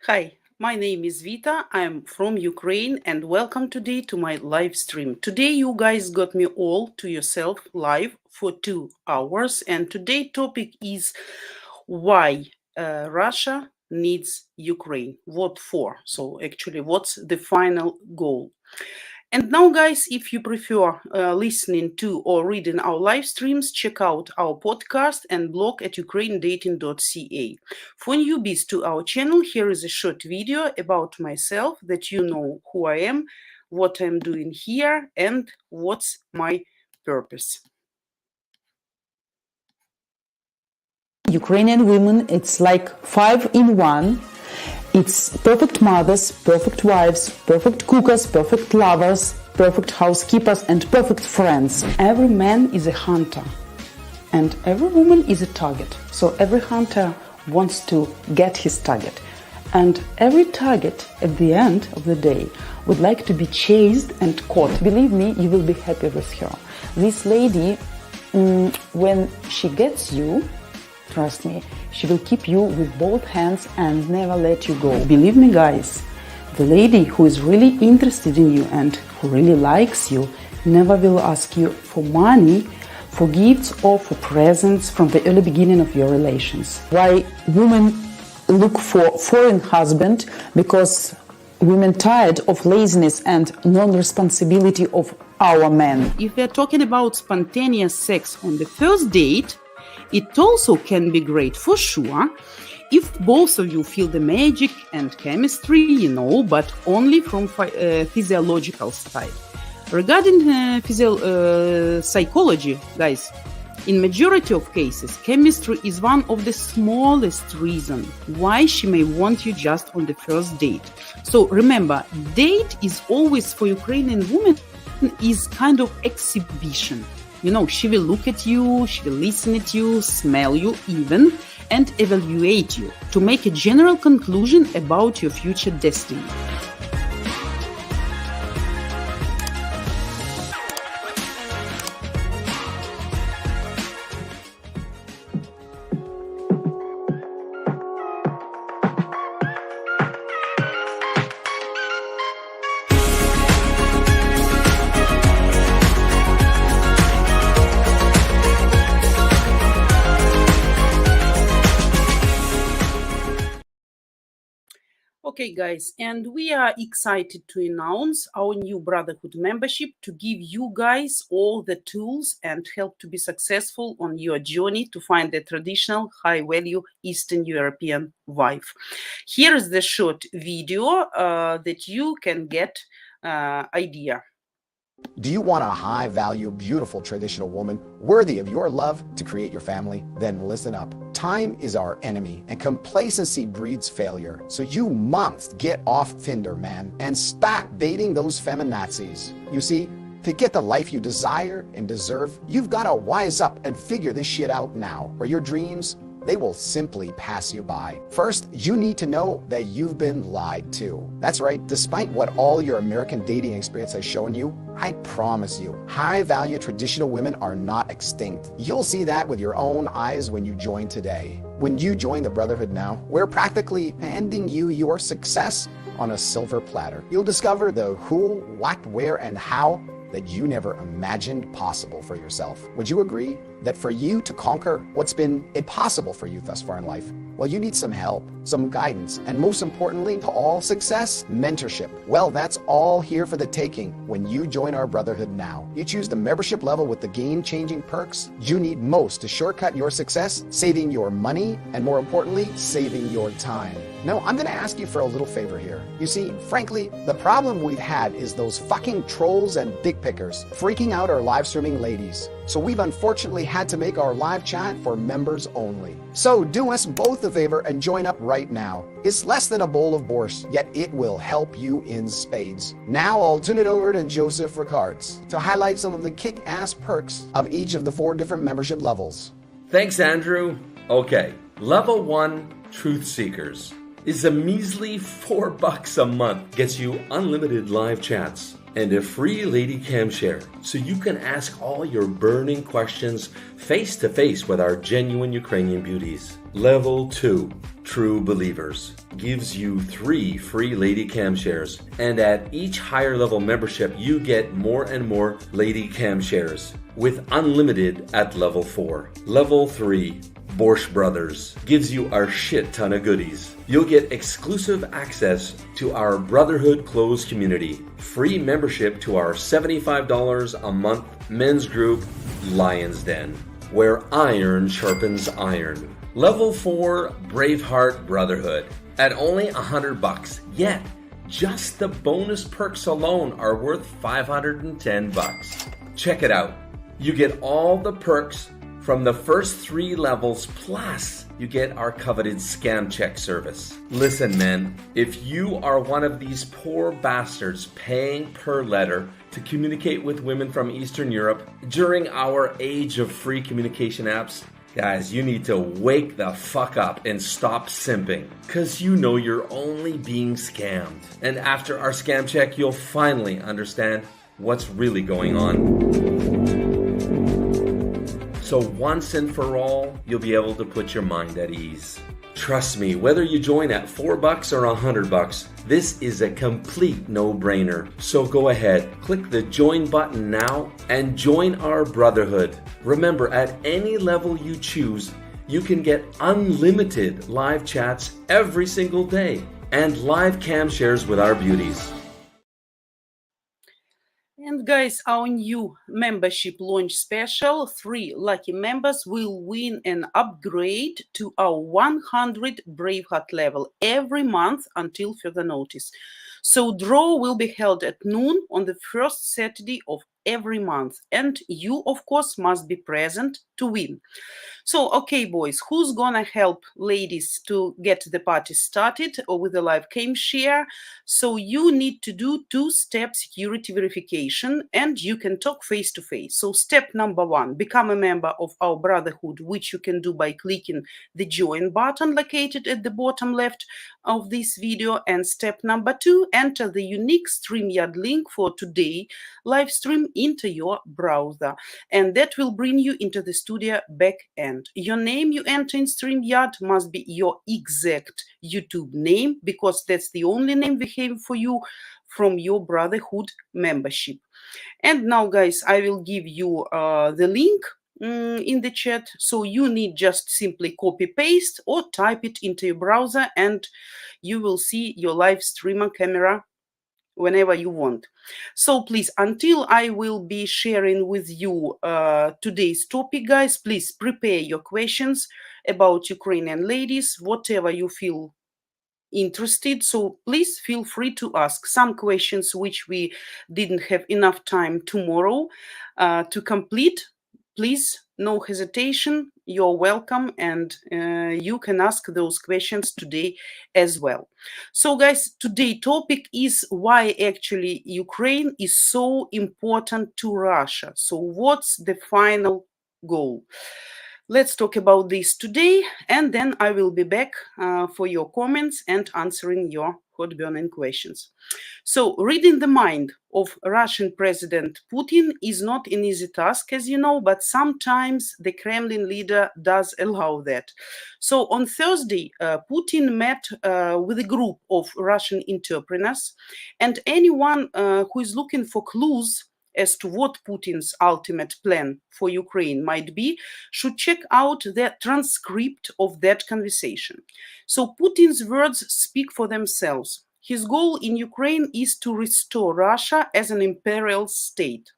Hi, my name is Vita. I'm from Ukraine and welcome today to my live stream. Today you guys got me all to yourself live for 2 hours and today's topic is why Russia needs Ukraine. What for? So actually what's the final goal? And now, guys, if you prefer listening to or reading our live streams, check out our podcast and blog at ukrainedating.ca. For newbies to our channel, here is a short video about myself that you know who I am, what I'm doing here, and what's my purpose. Ukrainian women, it's like 5 in 1. It's perfect mothers, perfect wives, perfect cookers, perfect lovers, perfect housekeepers, and perfect friends. Every man is a hunter, and every woman is a target. So every hunter wants to get his target. And every target, at the end of the day, would like to be chased and caught. Believe me, you will be happy with her. This lady, when she gets you, trust me, she will keep you with both hands and never let you go. Believe me, guys, the lady who is really interested in you and who really likes you never will ask you for money, for gifts or for presents from the early beginning of your relations. Why women look for foreign husband? Because women tired of laziness and non-responsibility of our men. If we're talking about spontaneous sex on the first date, it also can be great for sure if both of you feel the magic and chemistry, but only from physiological side. Regarding psychology, guys, in majority of cases, chemistry is one of the smallest reasons why she may want you just on the first date. So remember, date is always for Ukrainian women is kind of exhibition. She will look at you, she will listen at you, smell you even, and evaluate you to make a general conclusion about your future destiny. Okay, guys, and we are excited to announce our new Brotherhood membership to give you guys all the tools and help to be successful on your journey to find a traditional, high-value Eastern European wife. Here is the short video that you can get idea. Do you want a high-value, beautiful traditional woman worthy of your love to create your family? Then listen up. Time is our enemy and complacency breeds failure. So you must get off Tinder, man, and stop dating those feminazis. You see, to get the life you desire and deserve, you've got to wise up and figure this shit out now, or your dreams, they will simply pass you by. First, you need to know that you've been lied to. That's right, despite what all your American dating experience has shown you, I promise you, high-value traditional women are not extinct. You'll see that with your own eyes when you join today. When you join the Brotherhood now, we're practically handing you your success on a silver platter. You'll discover the who, what, where, and how that you never imagined possible for yourself. Would you agree that for you to conquer what's been impossible for you thus far in life, well, you need some help, some guidance, and most importantly, to all success, mentorship. Well, that's all here for the taking when you join our Brotherhood now. You choose the membership level with the game-changing perks you need most to shortcut your success, saving your money, and more importantly, saving your time. Now, I'm gonna ask you for a little favor here. You see, frankly, the problem we've had is those fucking trolls and dick pickers freaking out our live streaming ladies. So we've unfortunately had to make our live chat for members only. So do us both a favor and join up right now. It's less than a bowl of borscht, yet it will help you in spades. Now I'll turn it over to Joseph Ricards to highlight some of the kick-ass perks of each of the 4 different membership levels. Thanks, Andrew. Okay, level 1, Truth Seekers, is a measly $4 a month. Gets you unlimited live chats, and a free lady cam share so you can ask all your burning questions face to face with our genuine Ukrainian beauties. Level 2, True Believers, gives you 3 free lady cam shares, and at each higher level membership you get more and more lady cam shares with unlimited at level 4. Level 3, Borscht Brothers, gives you our shit ton of goodies. You'll get exclusive access to our Brotherhood closed community, free membership to our $75 a month men's group, Lion's Den, where iron sharpens iron. Level 4, Braveheart Brotherhood, at only $100. Yet, just the bonus perks alone are worth $510. Check it out. You get all the perks from the first 3 levels, plus you get our coveted scam check service. Listen, man, if you are one of these poor bastards paying per letter to communicate with women from Eastern Europe during our age of free communication apps, guys, you need to wake the fuck up and stop simping, because you know you're only being scammed. And after our scam check, you'll finally understand what's really going on. So once and for all, you'll be able to put your mind at ease. Trust me, whether you join at $4 or $100, this is a complete no-brainer. So go ahead, click the join button now and join our brotherhood. Remember, at any level you choose, you can get unlimited live chats every single day and live cam shares with our beauties. And guys, our new membership launch special, 3 lucky members will win an upgrade to our 100 Braveheart level every month until further notice. So draw will be held at noon on the first Saturday of every month, and you of course must be present to win. So, okay, boys, who's gonna help ladies to get the party started or with a live cam share? So you need to do 2-step security verification, and you can talk face to face. So step number 1, become a member of our brotherhood, which you can do by clicking the join button located at the bottom left of this video. And step number 2, enter the unique Streamyard link for today live stream into your browser, and that will bring you into the studio back end. Your name you enter in Streamyard must be your exact YouTube name, because that's the only name we have for you from your brotherhood membership. And now, guys, I will give you the link in the chat. So you need just simply copy paste or type it into your browser, and you will see your live streamer camera whenever you want. So please, until I will be sharing with you today's topic, guys, please prepare your questions about Ukrainian ladies, whatever you feel interested. So please feel free to ask some questions which we didn't have enough time tomorrow to complete. Please, no hesitation, you're welcome, and you can ask those questions today as well. So guys, today's topic is why actually Ukraine is so important to Russia. So what's the final goal? Let's talk about this today, and then I will be back for your comments and answering your hot burning questions. So reading the mind of Russian President Putin is not an easy task, as you know, but sometimes the Kremlin leader does allow that. So on Thursday, Putin met with a group of Russian entrepreneurs, and anyone who is looking for clues as to what Putin's ultimate plan for Ukraine might be should check out the transcript of that conversation. So Putin's words speak for themselves. His goal in Ukraine is to restore Russia as an imperial state.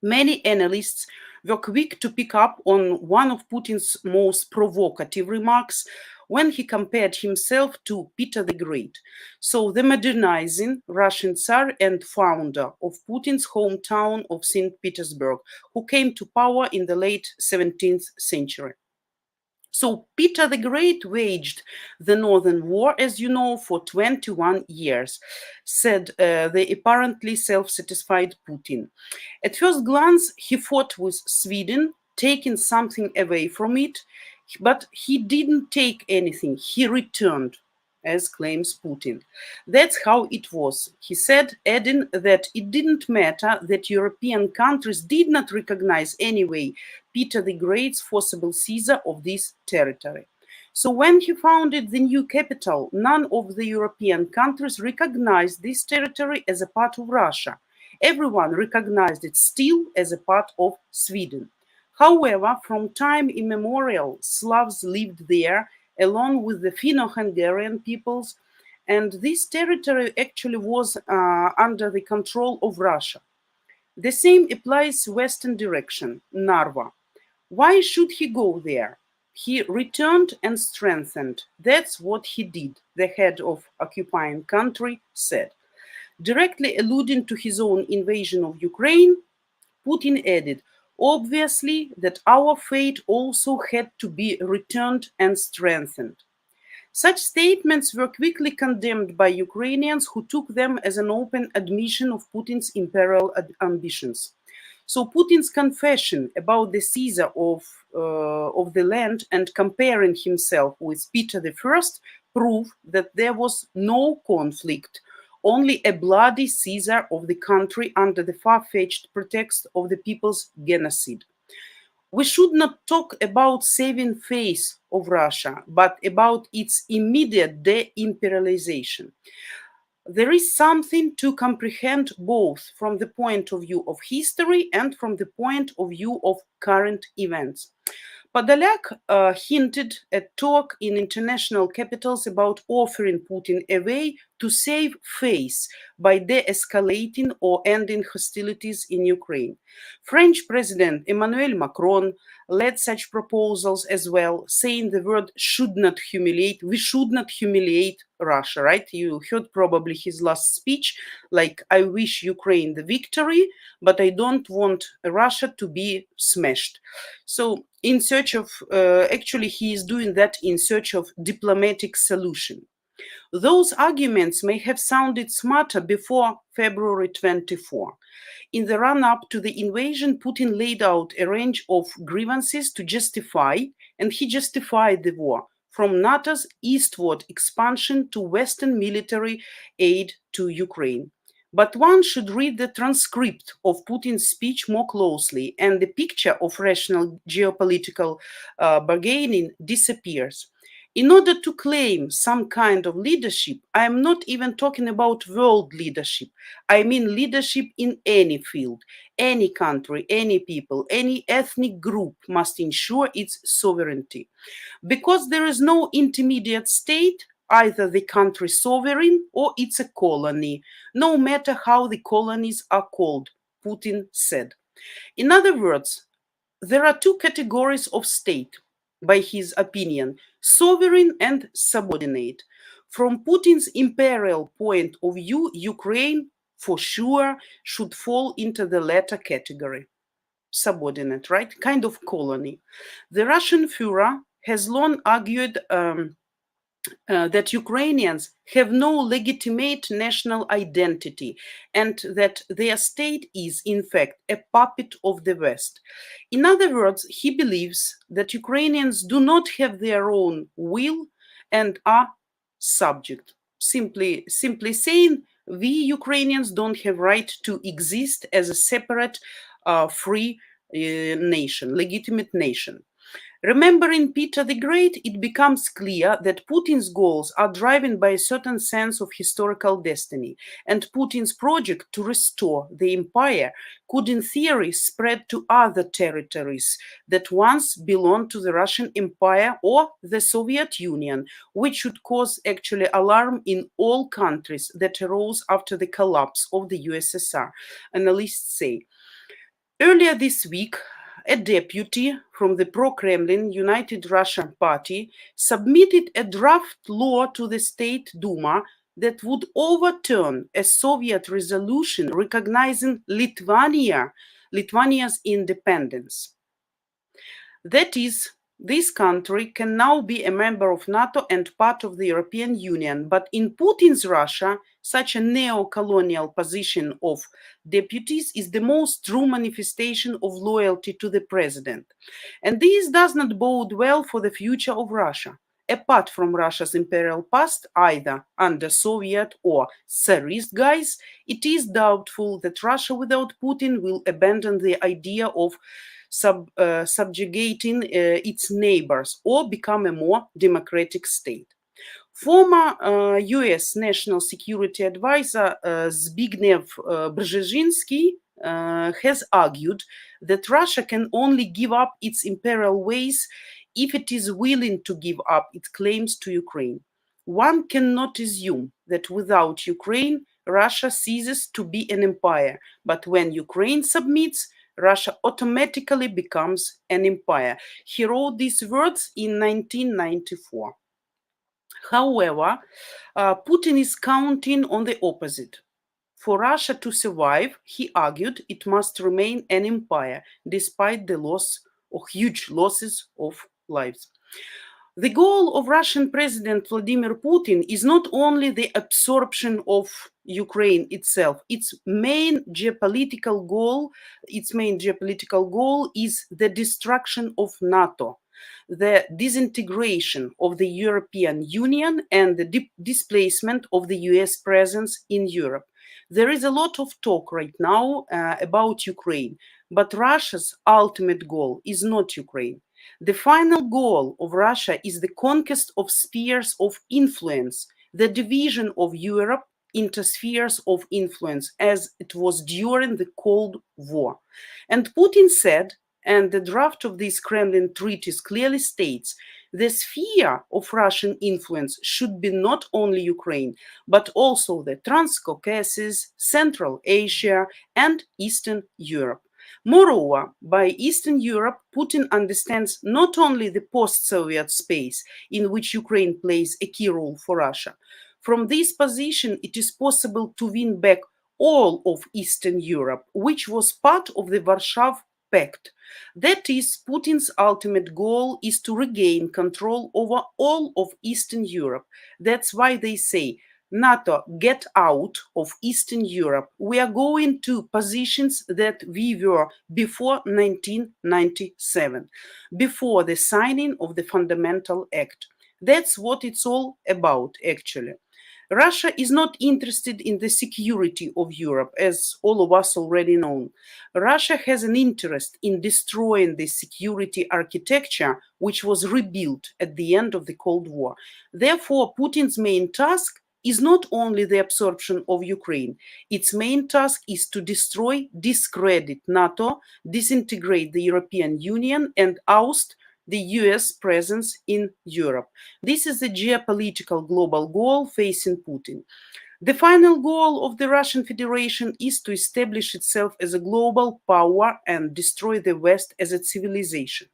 Many analysts were quick to pick up on one of Putin's most provocative remarks when he compared himself to Peter the Great, so the modernizing Russian Tsar and founder of Putin's hometown of St. Petersburg, who came to power in the late 17th century. So Peter the Great waged the Northern War, as you know, for 21 years, said the apparently self-satisfied Putin. At first glance, he fought with Sweden, taking something away from it, but he didn't take anything. He returned. as claims Putin. That's how it was, he said, adding that it didn't matter that European countries did not recognize anyway Peter the Great's forcible seizure of this territory. So when he founded the new capital, none of the European countries recognized this territory as a part of Russia. Everyone recognized it still as a part of Sweden. However, from time immemorial, Slavs lived there along with the Finno-Hungarian peoples, and this territory actually was under the control of Russia. The same applies western direction, Narva. Why should he go there? He returned and strengthened. That's what he did, the head of occupying country said. Directly alluding to his own invasion of Ukraine, Putin added, obviously that our fate also had to be returned and strengthened. Such statements were quickly condemned by Ukrainians who took them as an open admission of Putin's imperial ambitions. So Putin's confession about the seizure of the land and comparing himself with Peter I prove that there was no conflict, only a bloody seizure of the country under the far-fetched pretext of the people's genocide. We should not talk about saving face of Russia, but about its immediate de-imperialization. There is something to comprehend both from the point of view of history and from the point of view of current events. Podolyak hinted at talk in international capitals about offering Putin a way to save face by de-escalating or ending hostilities in Ukraine. French President Emmanuel Macron led such proposals as well, saying the word should not humiliate, we should not humiliate Russia, right? You heard probably his last speech, like, I wish Ukraine the victory, but I don't want Russia to be smashed. So in search of, actually he is doing that in search of diplomatic solution. Those arguments may have sounded smarter before February 24. In the run-up to the invasion, Putin laid out a range of grievances to justify, and he justified the war, from NATO's eastward expansion to Western military aid to Ukraine. But one should read the transcript of Putin's speech more closely, and the picture of rational geopolitical bargaining disappears. In order to claim some kind of leadership, I am not even talking about world leadership. I mean leadership in any field, any country, any people, any ethnic group must ensure its sovereignty. Because there is no intermediate state, either the country sovereign or it's a colony, no matter how the colonies are called, Putin said. In other words, there are two categories of state, by his opinion, sovereign and subordinate. From Putin's imperial point of view, Ukraine, for sure, should fall into the latter category. Subordinate, right? Kind of colony. The Russian Führer has long argued that Ukrainians have no legitimate national identity and that their state is, in fact, a puppet of the West. In other words, he believes that Ukrainians do not have their own will and are subject. Simply saying, we Ukrainians don't have right to exist as a separate, free nation, legitimate nation. Remembering Peter the Great, it becomes clear that Putin's goals are driven by a certain sense of historical destiny, and Putin's project to restore the empire could in theory spread to other territories that once belonged to the Russian Empire or the Soviet Union, which should cause actually alarm in all countries that arose after the collapse of the USSR, analysts say. Earlier this week, a deputy from the pro-Kremlin United Russia Party submitted a draft law to the State Duma that would overturn a Soviet resolution recognizing Lithuania's independence. That is, this country can now be a member of NATO and part of the European Union, but in Putin's Russia, such a neo-colonial position of deputies is the most true manifestation of loyalty to the president. And this does not bode well for the future of Russia. apart from Russia's imperial past, either under Soviet or Tsarist guise, it is doubtful that Russia without Putin will abandon the idea of subjugating its neighbors or become a more democratic state. Former US National Security Advisor Zbigniew Brzezinski has argued that Russia can only give up its imperial ways if it is willing to give up its claims to Ukraine. One cannot assume that without Ukraine, Russia ceases to be an empire, but when Ukraine submits, Russia automatically becomes an empire. He wrote these words in 1994. However, Putin is counting on the opposite. For Russia to survive, he argued, it must remain an empire despite the loss or huge losses of lives. The goal of Russian President Vladimir Putin is not only the absorption of Ukraine itself. Its main geopolitical goal is the destruction of NATO, the disintegration of the European Union, and the displacement of the US presence in Europe. There is a lot of talk right now about Ukraine, but Russia's ultimate goal is not Ukraine. The final goal of Russia is the conquest of spheres of influence, the division of Europe into spheres of influence, as it was during the Cold War. And Putin said, and the draft of these Kremlin treaties clearly states, the sphere of Russian influence should be not only Ukraine, but also the Transcaucasus, Central Asia, and Eastern Europe. Moreover, by Eastern Europe, Putin understands not only the post-Soviet space in which Ukraine plays a key role for Russia. From this position, it is possible to win back all of Eastern Europe, which was part of the Warsaw Pact. That is, Putin's ultimate goal is to regain control over all of Eastern Europe. That's why they say, NATO, get out of Eastern Europe. We are going to positions that we were before 1997, before the signing of the Fundamental Act. That's what it's all about, actually. Russia is not interested in the security of Europe, as all of us already know. Russia has an interest in destroying the security architecture which was rebuilt at the end of the Cold War. Therefore, Putin's main task is not only the absorption of Ukraine. Its main task is to destroy, discredit NATO, disintegrate the European Union, and oust the US presence in Europe. This is the geopolitical global goal facing Putin. The final goal of the Russian Federation is to establish itself as a global power and destroy the West as a civilization.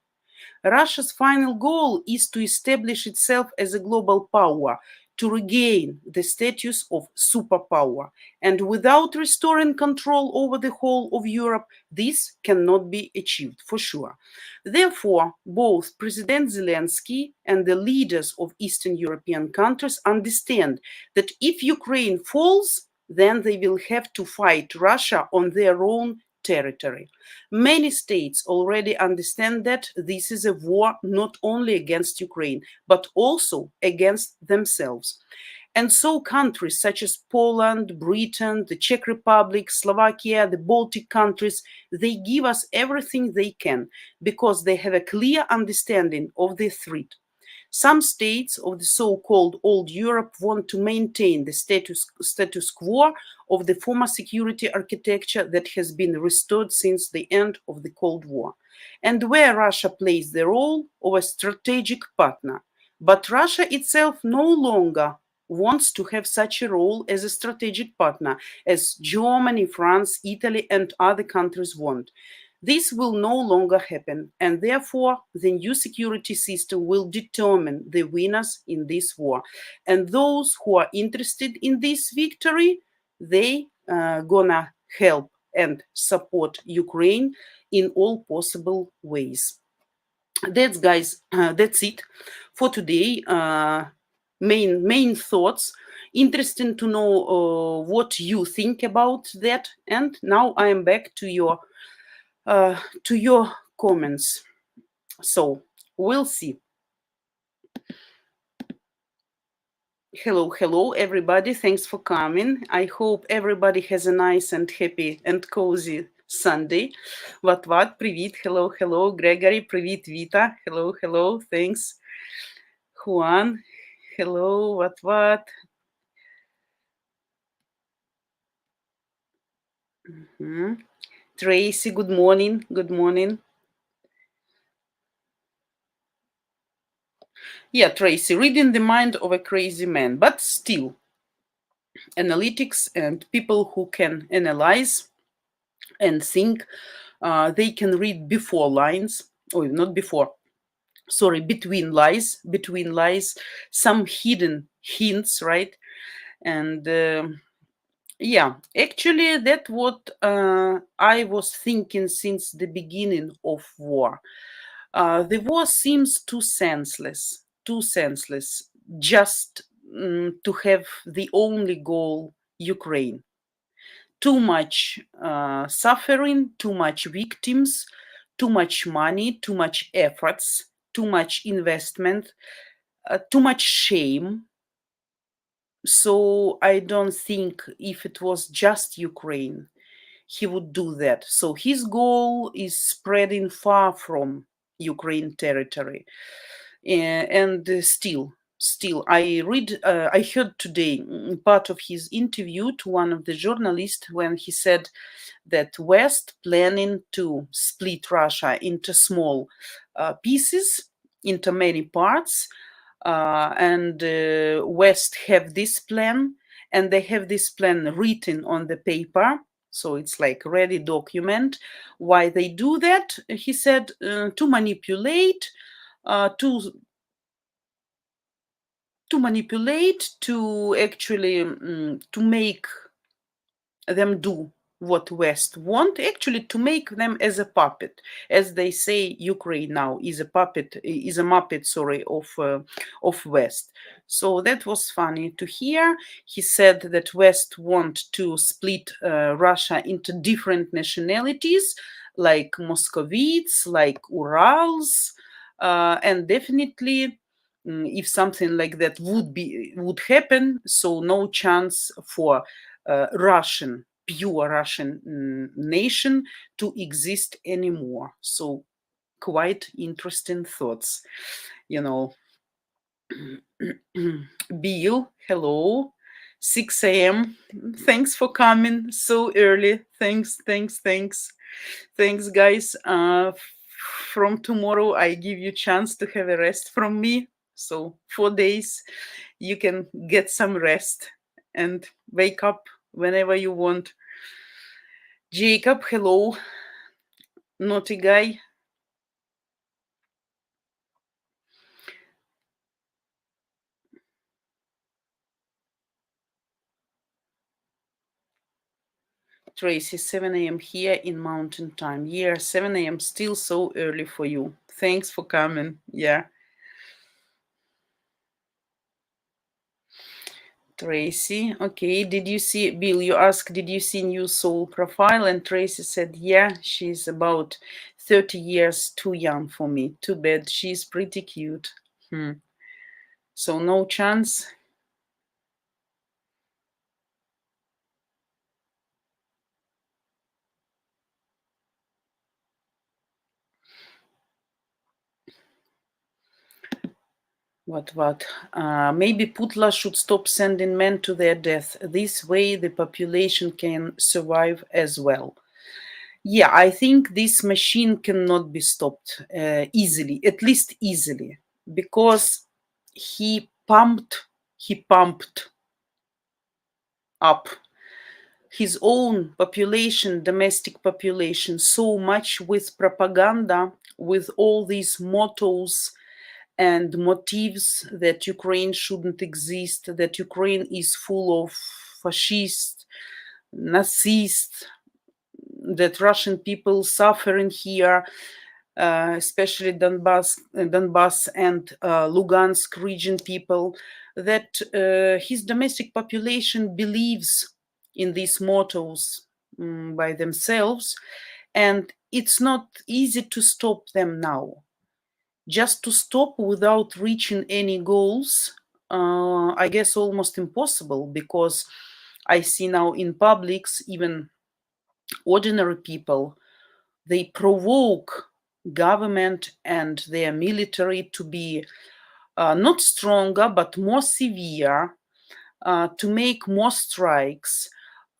Russia's final goal is to establish itself as a global power, to regain the status of superpower. And without restoring control over the whole of Europe, this cannot be achieved for sure. Therefore, both President Zelensky and the leaders of Eastern European countries understand that if Ukraine falls, then they will have to fight Russia on their own territory. Many states already understand that this is a war not only against Ukraine, but also against themselves. And so countries such as Poland, Britain, the Czech Republic, Slovakia, the Baltic countries, they give us everything they can because they have a clear understanding of the threat. Some states of the so-called Old Europe want to maintain the status quo of the former security architecture that has been restored since the end of the Cold War, and where Russia plays the role of a strategic partner. But Russia itself no longer wants to have such a role as a strategic partner as Germany, France, Italy, and other countries want. This will no longer happen, and therefore the new security system will determine the winners in this war. And those who are interested in this victory, they gonna help and support Ukraine in all possible ways. That's, guys, that's it for today. Main thoughts. Interesting to know what you think about that. And now I am back to your comments. So we'll see. Hello, everybody. Thanks for coming. I hope everybody has a nice and happy and cozy Sunday. What? Привіт. Hello. Gregory. Привіт, Vita. Hello. Thanks. Juan. Hello. What? Tracy. Good morning. Yeah, Tracy. Reading the mind of a crazy man, but still, analytics and people who can analyze and think, they can read before lines, or not before, sorry, between lies, some hidden hints, right? And yeah, actually, that's what I was thinking since the beginning of war. The war seems too senseless, just to have the only goal Ukraine. Too much suffering, too much victims, too much money, too much efforts, too much investment, too much shame. So I don't think if it was just Ukraine, he would do that. So his goal is spreading far from Ukraine territory. And still, I heard today part of his interview to one of the journalists when he said that West planning to split Russia into small pieces, into many parts, and West have this plan, and they have this plan written on the paper, so it's like ready document. Why they do that? He said to manipulate, to actually to make them do what West want, actually to make them as a puppet. As they say, Ukraine now is a muppet, sorry, of West. So that was funny to hear. He said that West want to split Russia into different nationalities, like Moscovites, like Urals, and definitely if something like that would happen, so no chance for pure Russian nation to exist anymore. So quite interesting thoughts, you know. Bill, hello. 6 a.m. Thanks for coming so early. Thanks. Thanks, guys. From tomorrow, I give you chance to have a rest from me. So 4 days, you can get some rest and wake up whenever you want. Jacob, hello. Naughty guy. Tracy, 7 a.m. here in Mountain Time. Yeah, 7 a.m. still so early for you. Thanks for coming. Yeah. Tracy, okay. Did you see, Bill, you asked, did you see new soul profile? And Tracy said, yeah, she's about 30 years too young for me. Too bad. She's pretty cute. So no chance. What? Maybe Putla should stop sending men to their death. This way the population can survive as well. Yeah, I think this machine cannot be stopped easily, at least easily, because he pumped up his own population, domestic population, so much with propaganda, with all these mottos and motives that Ukraine shouldn't exist, that Ukraine is full of fascists, Nazists, that Russian people suffering here, especially Donbass and Lugansk region people, that his domestic population believes in these mottos by themselves, and it's not easy to stop them now. Just to stop without reaching any goals I guess, almost impossible, because I see now in publics, even ordinary people, they provoke government and their military to be not stronger but more severe, to make more strikes,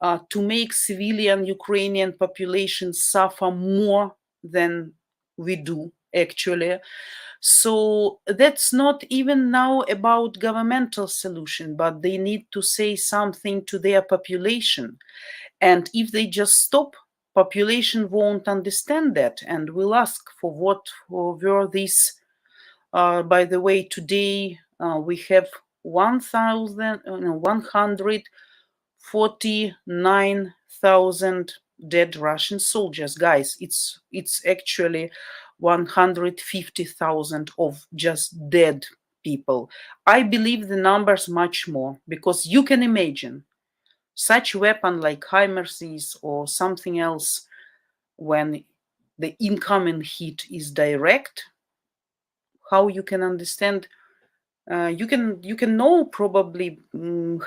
to make civilian Ukrainian population suffer more than we do actually. So that's not even now about governmental solution, but they need to say something to their population. And if they just stop, population won't understand that and will ask for what were these. By the way, today we have 149,000 dead Russian soldiers. Guys, it's actually 150,000 of just dead people. I believe the numbers much more, because you can imagine such weapon like HIMARS or something else, when the incoming hit is direct, how you can understand, you can know probably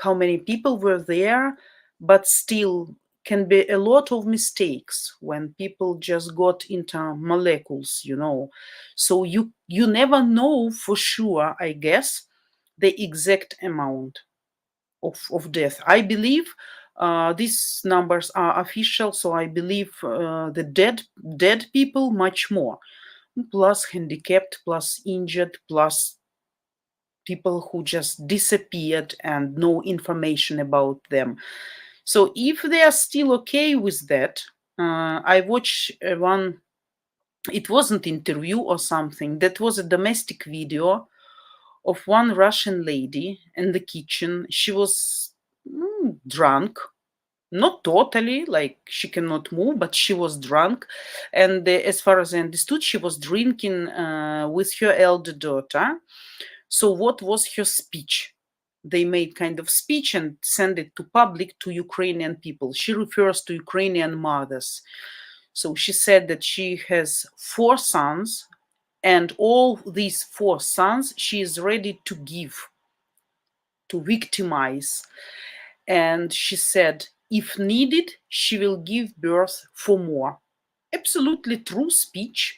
how many people were there, but still can be a lot of mistakes when people just got into molecules, so you never know for sure, I guess, the exact amount of death. I believe these numbers are official, so I believe the dead people much more, plus handicapped, plus injured, plus people who just disappeared and no information about them. So if they are still okay with that, I watched one, it wasn't interview or something, that was a domestic video of one Russian lady in the kitchen. She was drunk, not totally, like she cannot move, but she was drunk. And as far as I understood, she was drinking with her elder daughter. So what was her speech? They made kind of speech and sent it to public, to Ukrainian people. She refers to Ukrainian mothers. So she said that she has 4 sons, and all these 4 sons she is ready to give, to victimize. And she said, if needed, she will give birth for more. Absolutely true speech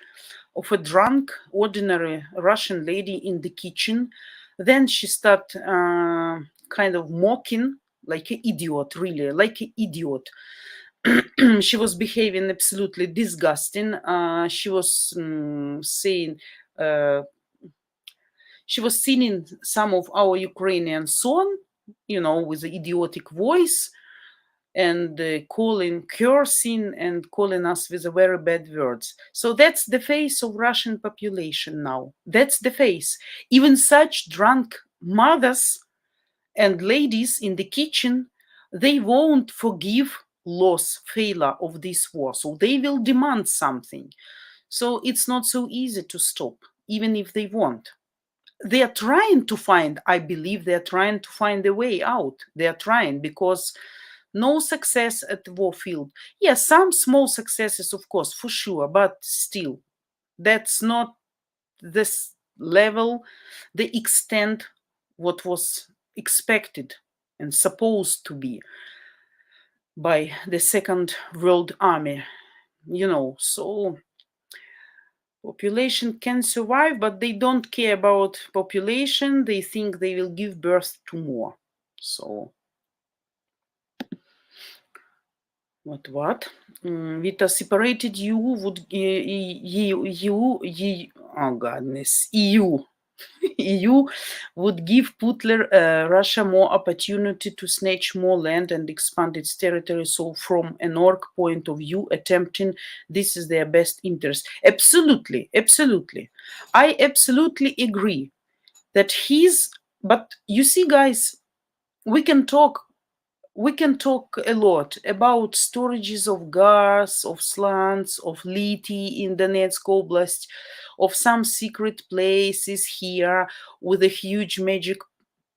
of a drunk, ordinary Russian lady in the kitchen. Then she started kind of mocking, like an idiot, really, like an idiot. She was behaving absolutely disgusting. She was saying, she was singing some of our Ukrainian song, with an idiotic voice, and cursing and calling us with very bad words. So that's the face of Russian population now. That's the face. Even such drunk mothers and ladies in the kitchen, they won't forgive loss, failure of this war. So they will demand something. So it's not so easy to stop, even if they want. They are trying to find, I believe they are trying to find a way out. They are trying, because no success at the war field. Yes, some small successes, of course, for sure, but still, that's not this level, the extent what was expected and supposed to be by the Second World Army, so population can survive, but they don't care about population. They think they will give birth to more. So what? With a separated EU would oh godness, EU EU would give Putler Russia more opportunity to snatch more land and expand its territory. So from an org point of view, attempting this is their best interest. Absolutely, absolutely. I absolutely agree that but you see, guys, we can talk a lot about storages of gas, of slants, of Liti in Donetsk Oblast, of some secret places here with a huge magic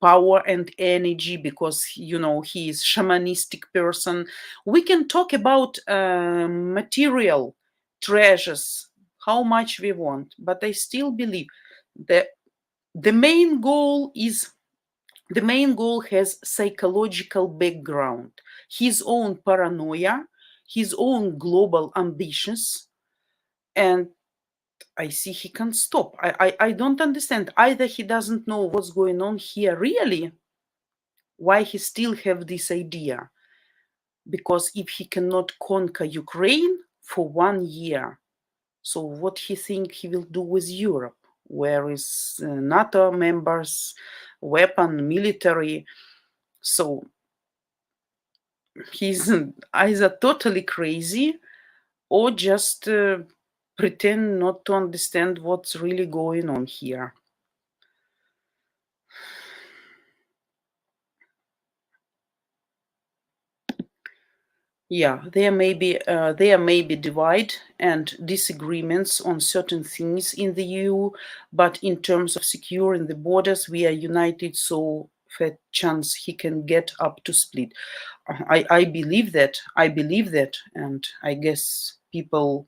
power and energy, because he is shamanistic person. We can talk about material treasures, how much we want, but I still believe that the main goal is The main goal has psychological background, his own paranoia, his own global ambitions, and I see he can't stop. I don't understand. Either he doesn't know what's going on here really, why he still have this idea. Because if he cannot conquer Ukraine for 1 year, so what he think he will do with Europe? Where is NATO members, weapon, military? So he's either totally crazy or just pretend not to understand what's really going on here. Yeah, there may be divide and disagreements on certain things in the EU, but in terms of securing the borders, we are united. So, fat chance he can get up to split. I believe that. I believe that, and I guess people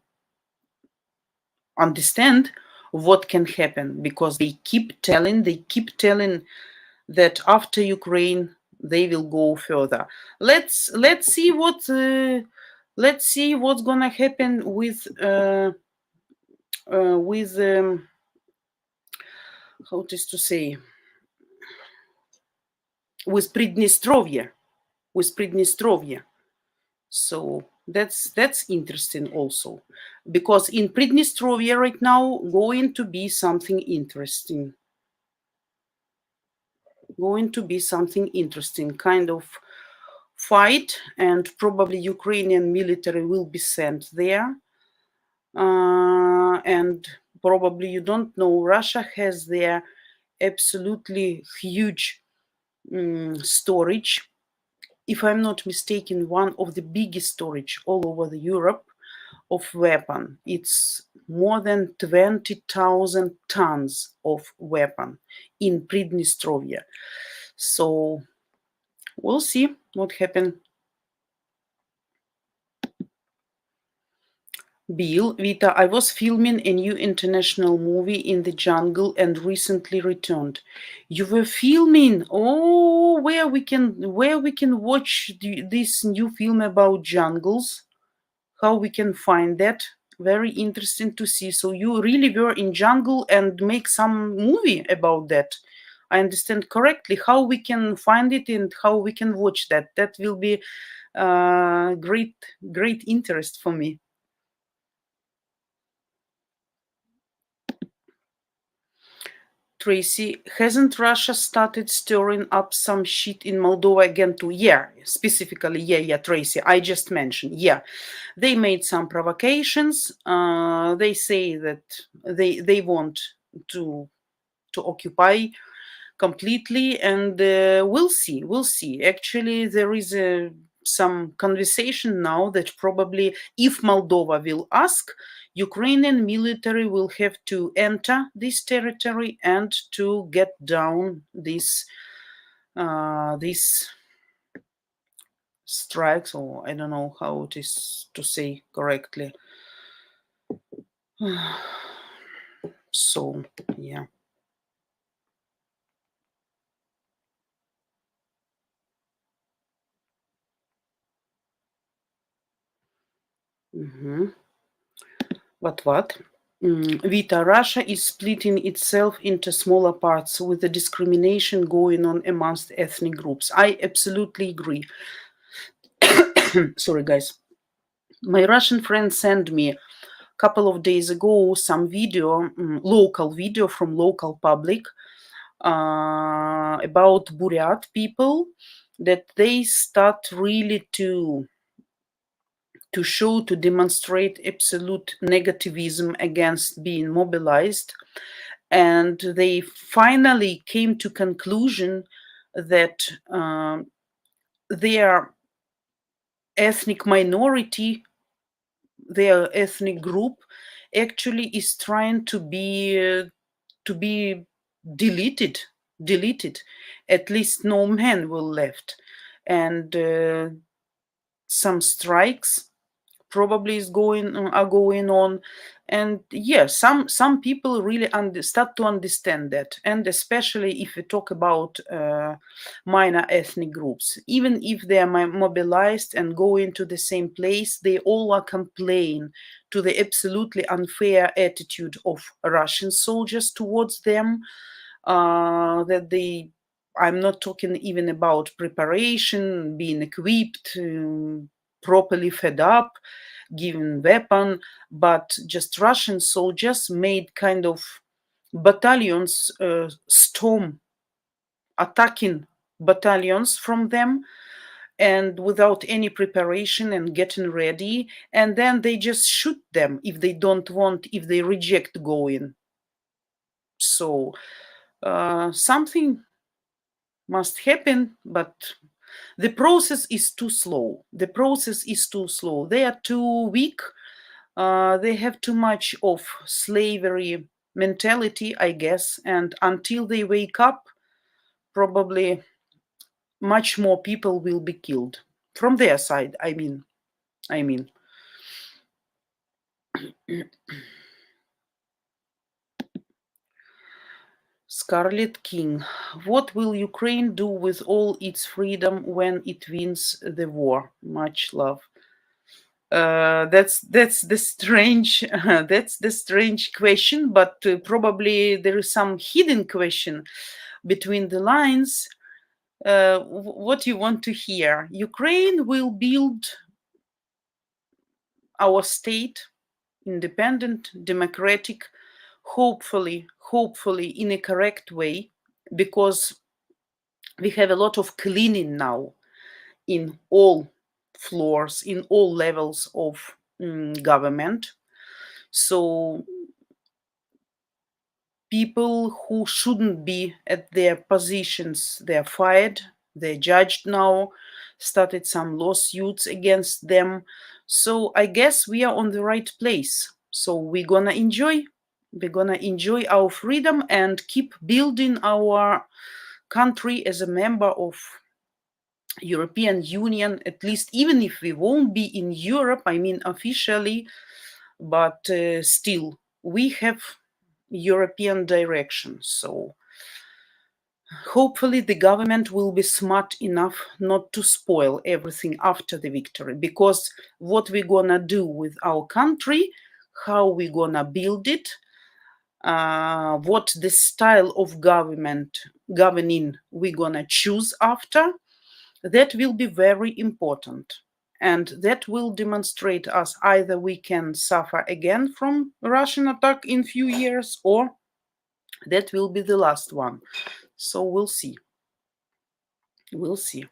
understand what can happen because they keep telling that after Ukraine they will go further. Let's see what's gonna happen with how it is to say, with Pridnestrovia, So that's interesting also, because in Pridnestrovia right now going to be something interesting. Kind of fight, and probably Ukrainian military will be sent there. And probably you don't know, Russia has their absolutely huge storage. If I'm not mistaken, one of the biggest storage all over the Europe of weapon. It's more than 20,000 tons of weapon in Pridnestrovia. So we'll see what happens. Bill, Vita, I was filming a new international movie in the jungle and recently returned. You were filming? Oh, where we can watch this new film about jungles? How we can find that? Very interesting to see. So you really were in jungle and make some movie about that. I understand correctly. How we can find it and how we can watch that? That will be great interest for me. Tracy, hasn't Russia started stirring up some shit in Moldova again too? Yeah, specifically, yeah, Tracy, I just mentioned, yeah. They made some provocations. They say that they want to occupy completely, and we'll see. Actually, there is some conversation now that probably if Moldova will ask, Ukrainian military will have to enter this territory and to get down these strikes, or I don't know how it is to say correctly. So yeah. What? Vita, Russia is splitting itself into smaller parts with the discrimination going on amongst ethnic groups. I absolutely agree. Sorry, guys. My Russian friend sent me a couple of days ago some video, local video from local public about Buryat people, that they start really to show, to demonstrate absolute negativism against being mobilized, and they finally came to conclusion that their ethnic minority, their ethnic group, actually is trying to be deleted. At least no men will left, and some strikes probably are going on. And yes, some people really start to understand that, and especially if we talk about minor ethnic groups, even if they are mobilized and go into the same place, they all are complain to the absolutely unfair attitude of Russian soldiers towards them, that they, I'm not talking even about preparation, being equipped, properly fed up, given weapon, but just Russian soldiers made kind of battalions, storm attacking battalions from them, and without any preparation and getting ready, and then they just shoot them if they don't want, if they reject going. So something must happen, but the process is too slow. The process is too slow. They are too weak. They have too much of slavery mentality, I guess, and until they wake up, probably much more people will be killed from their side. I mean. Scarlet King, what will Ukraine do with all its freedom when it wins the war? Much love. That's the strange that's the strange question, but probably there is some hidden question between the lines. What you want to hear? Ukraine will build our state, independent, democratic, hopefully in a correct way, because we have a lot of cleaning now in all floors, in all levels of government. So people who shouldn't be at their positions, they're fired, they're judged now, started some lawsuits against them. So I guess we are on the right place. So we're gonna enjoy our freedom and keep building our country as a member of European Union, at least, even if we won't be in Europe, I mean officially, but still we have European direction. So hopefully the government will be smart enough not to spoil everything after the victory, because what we're gonna do with our country, how we're gonna build it, what the style of governing we're gonna choose after, that will be very important. And that will demonstrate us either we can suffer again from Russian attack in few years, or that will be the last one. So we'll see. We'll see.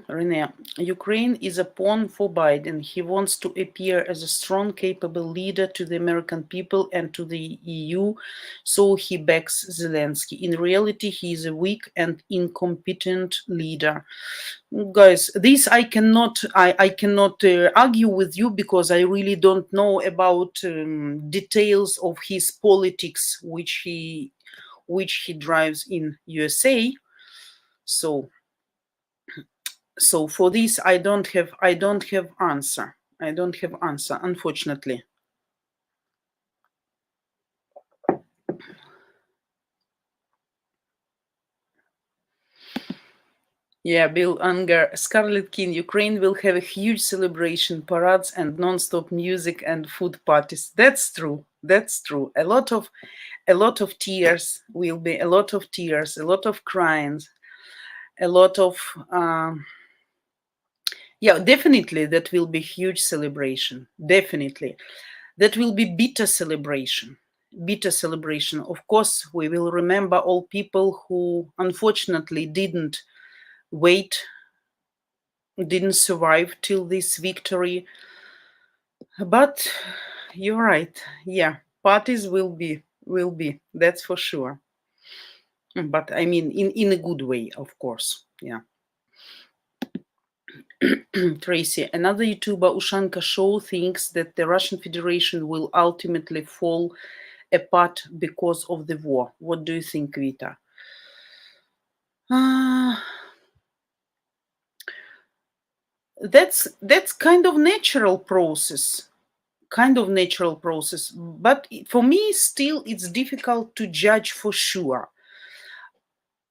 Rene, Ukraine is a pawn for Biden. He wants to appear as a strong, capable leader to the American people and to the EU, so he backs Zelensky. In reality, he is a weak and incompetent leader. Guys, this I cannot argue with you, because I really don't know about details of his politics, which he drives in USA. So for this I don't have answer. Unfortunately. Yeah, Bill Unger, Scarlet King, Ukraine will have a huge celebration, parades and non-stop music and food parties. That's true. A lot of tears will be, a lot of tears, a lot of crying, a lot of yeah, definitely that will be huge celebration. Definitely. That will be bitter celebration. Of course, we will remember all people who unfortunately didn't survive till this victory. But you're right. Yeah, parties will be, that's for sure. But I mean, in a good way, of course. Yeah. Tracy, another YouTuber, Ushanka Show, thinks that the Russian Federation will ultimately fall apart because of the war. What do you think, Vita? That's kind of natural process, but for me still it's difficult to judge for sure.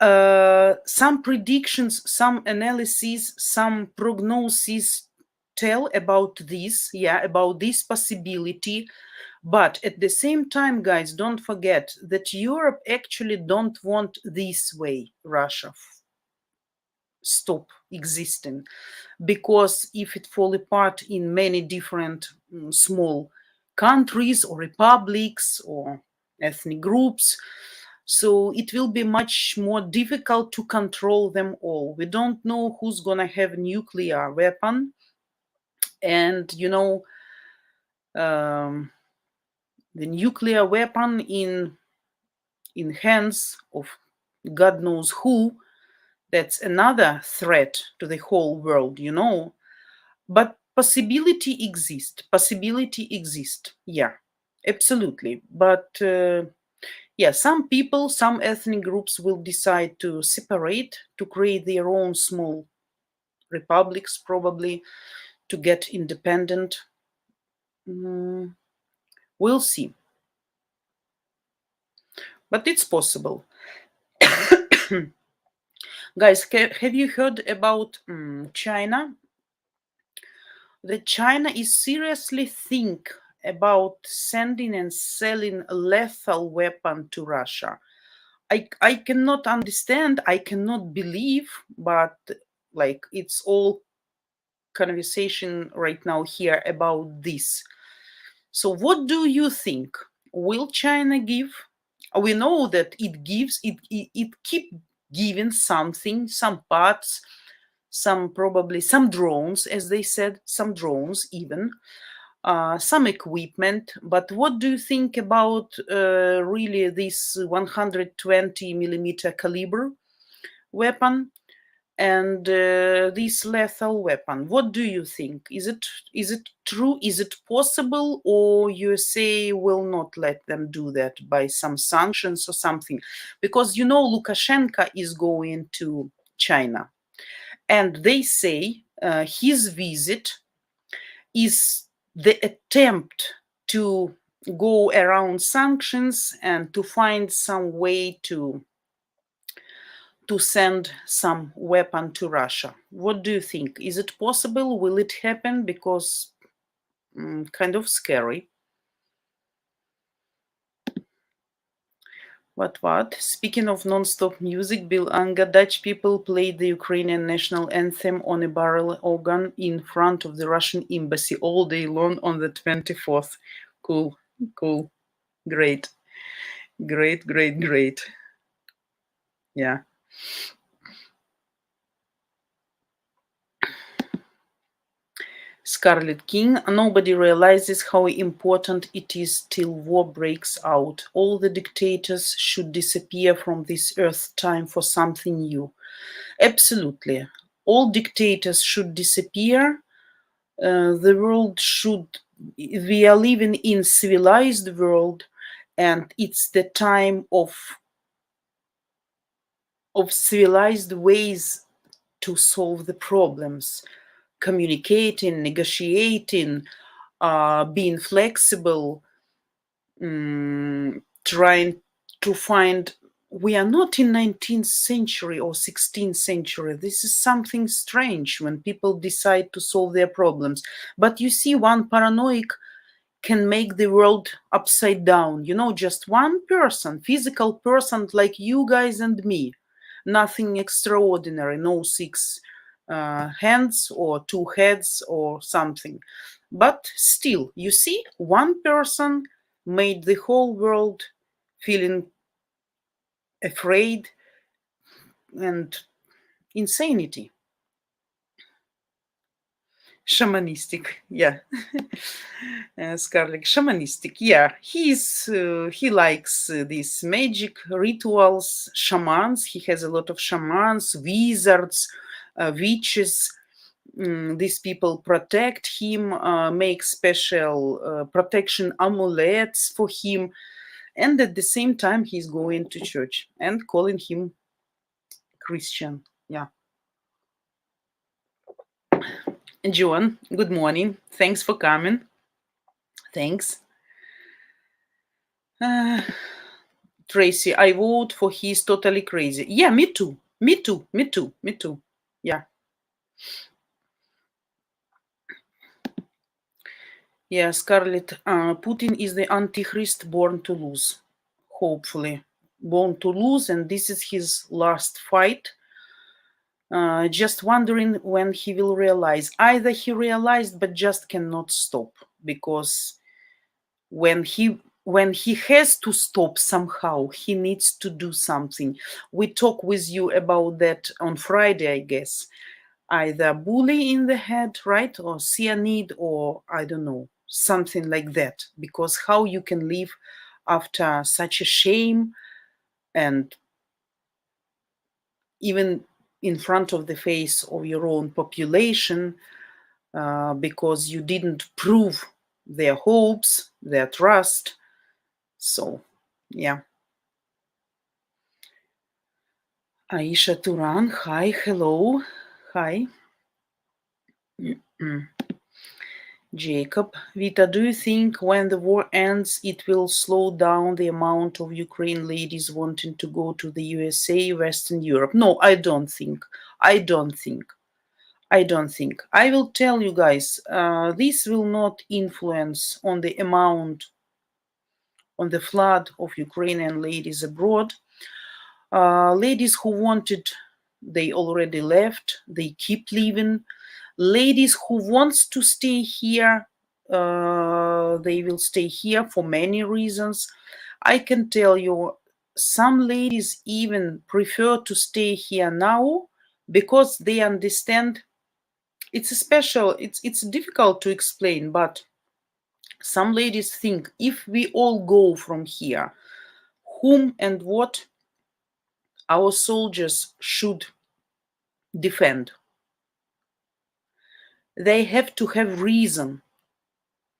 Some predictions, some analyses, some prognoses tell about this, about this possibility. But at the same time, guys, don't forget that Europe actually don't want this way Russia stop existing, because if it fall apart in many different small countries or republics or ethnic groups, so it will be much more difficult to control them all. We don't know who's gonna have nuclear weapon, and the nuclear weapon in hands of God knows who, that's another threat to the whole world, But possibility exists. Yeah, absolutely. But some people, some ethnic groups will decide to separate, to create their own small republics, probably to get independent. We'll see. But it's possible. Guys, have you heard about China? That China is seriously think about sending and selling a lethal weapon to Russia. I cannot understand, I cannot believe, but like it's all conversation right now here about this. So what do you think? Will China give? We know that it gives, it keep giving something, some parts, probably some drones, as they said, some drones even, some equipment. But what do you think about really this 120 millimeter caliber weapon and this lethal weapon? What do you think? Is it true? Is it possible? Or USA will not let them do that by some sanctions or something? Because Lukashenko is going to China, and they say his visit is the attempt to go around sanctions and to find some way to send some weapon to Russia. What do you think? Is it possible? Will it happen? Because kind of scary. What? Speaking of non-stop music, Bill Anga, Dutch people played the Ukrainian national anthem on a barrel organ in front of the Russian embassy all day long on the 24th. Cool. Great. Yeah. Scarlet King, nobody realizes how important it is till war breaks out. All the dictators should disappear from this earth time for something new. Absolutely. All dictators should disappear. The world should, we are living in civilized world, and it's the time of civilized ways to solve the problems. Communicating, negotiating, being flexible, trying to find. We are not in 19th century or 16th century. This is something strange when people decide to solve their problems. But you see, one paranoid can make the world upside down. Just one person, physical person like you guys and me. Nothing extraordinary, no six hands or two heads or something. But still, you see, one person made the whole world feeling afraid and insanity. Shamanistic, yeah. Scarlet, shamanistic, yeah. He likes these magic rituals, shamans. He has a lot of shamans, wizards, witches. These people protect him, make special protection amulets for him. And at the same time, he's going to church and calling him Christian. Yeah. John, good morning. Thanks for coming. Thanks. Tracy, I vote for he's totally crazy. Yeah, me too. Me too. Me too. Me too. Yeah. Yeah, Scarlett, Putin is the Antichrist born to lose. Hopefully. Born to lose, and this is his last fight. Just wondering when he will realize. Either he realized but just cannot stop, because when he has to stop somehow, he needs to do something. We talk with you about that on Friday, I guess. Either bully in the head, right, or cyanide, or I don't know, something like that. Because how you can live after such a shame, and even in front of the face of your own population, because you didn't prove their hopes, their trust. So, yeah. Aisha Turan, hi, hello, hi. Jacob, Vita, do you think when the war ends, it will slow down the amount of Ukraine ladies wanting to go to the USA, Western Europe? No, I don't think. I don't think. I will tell you guys, this will not influence on the amount, on the flood of Ukrainian ladies abroad. Ladies who wanted, they already left, they keep leaving. Ladies who wants to stay here, they will stay here for many reasons. I can tell you, some ladies even prefer to stay here now because they understand it's a special, it's difficult to explain, but some ladies think if we all go from here, whom and what our soldiers should defend. They have to have reason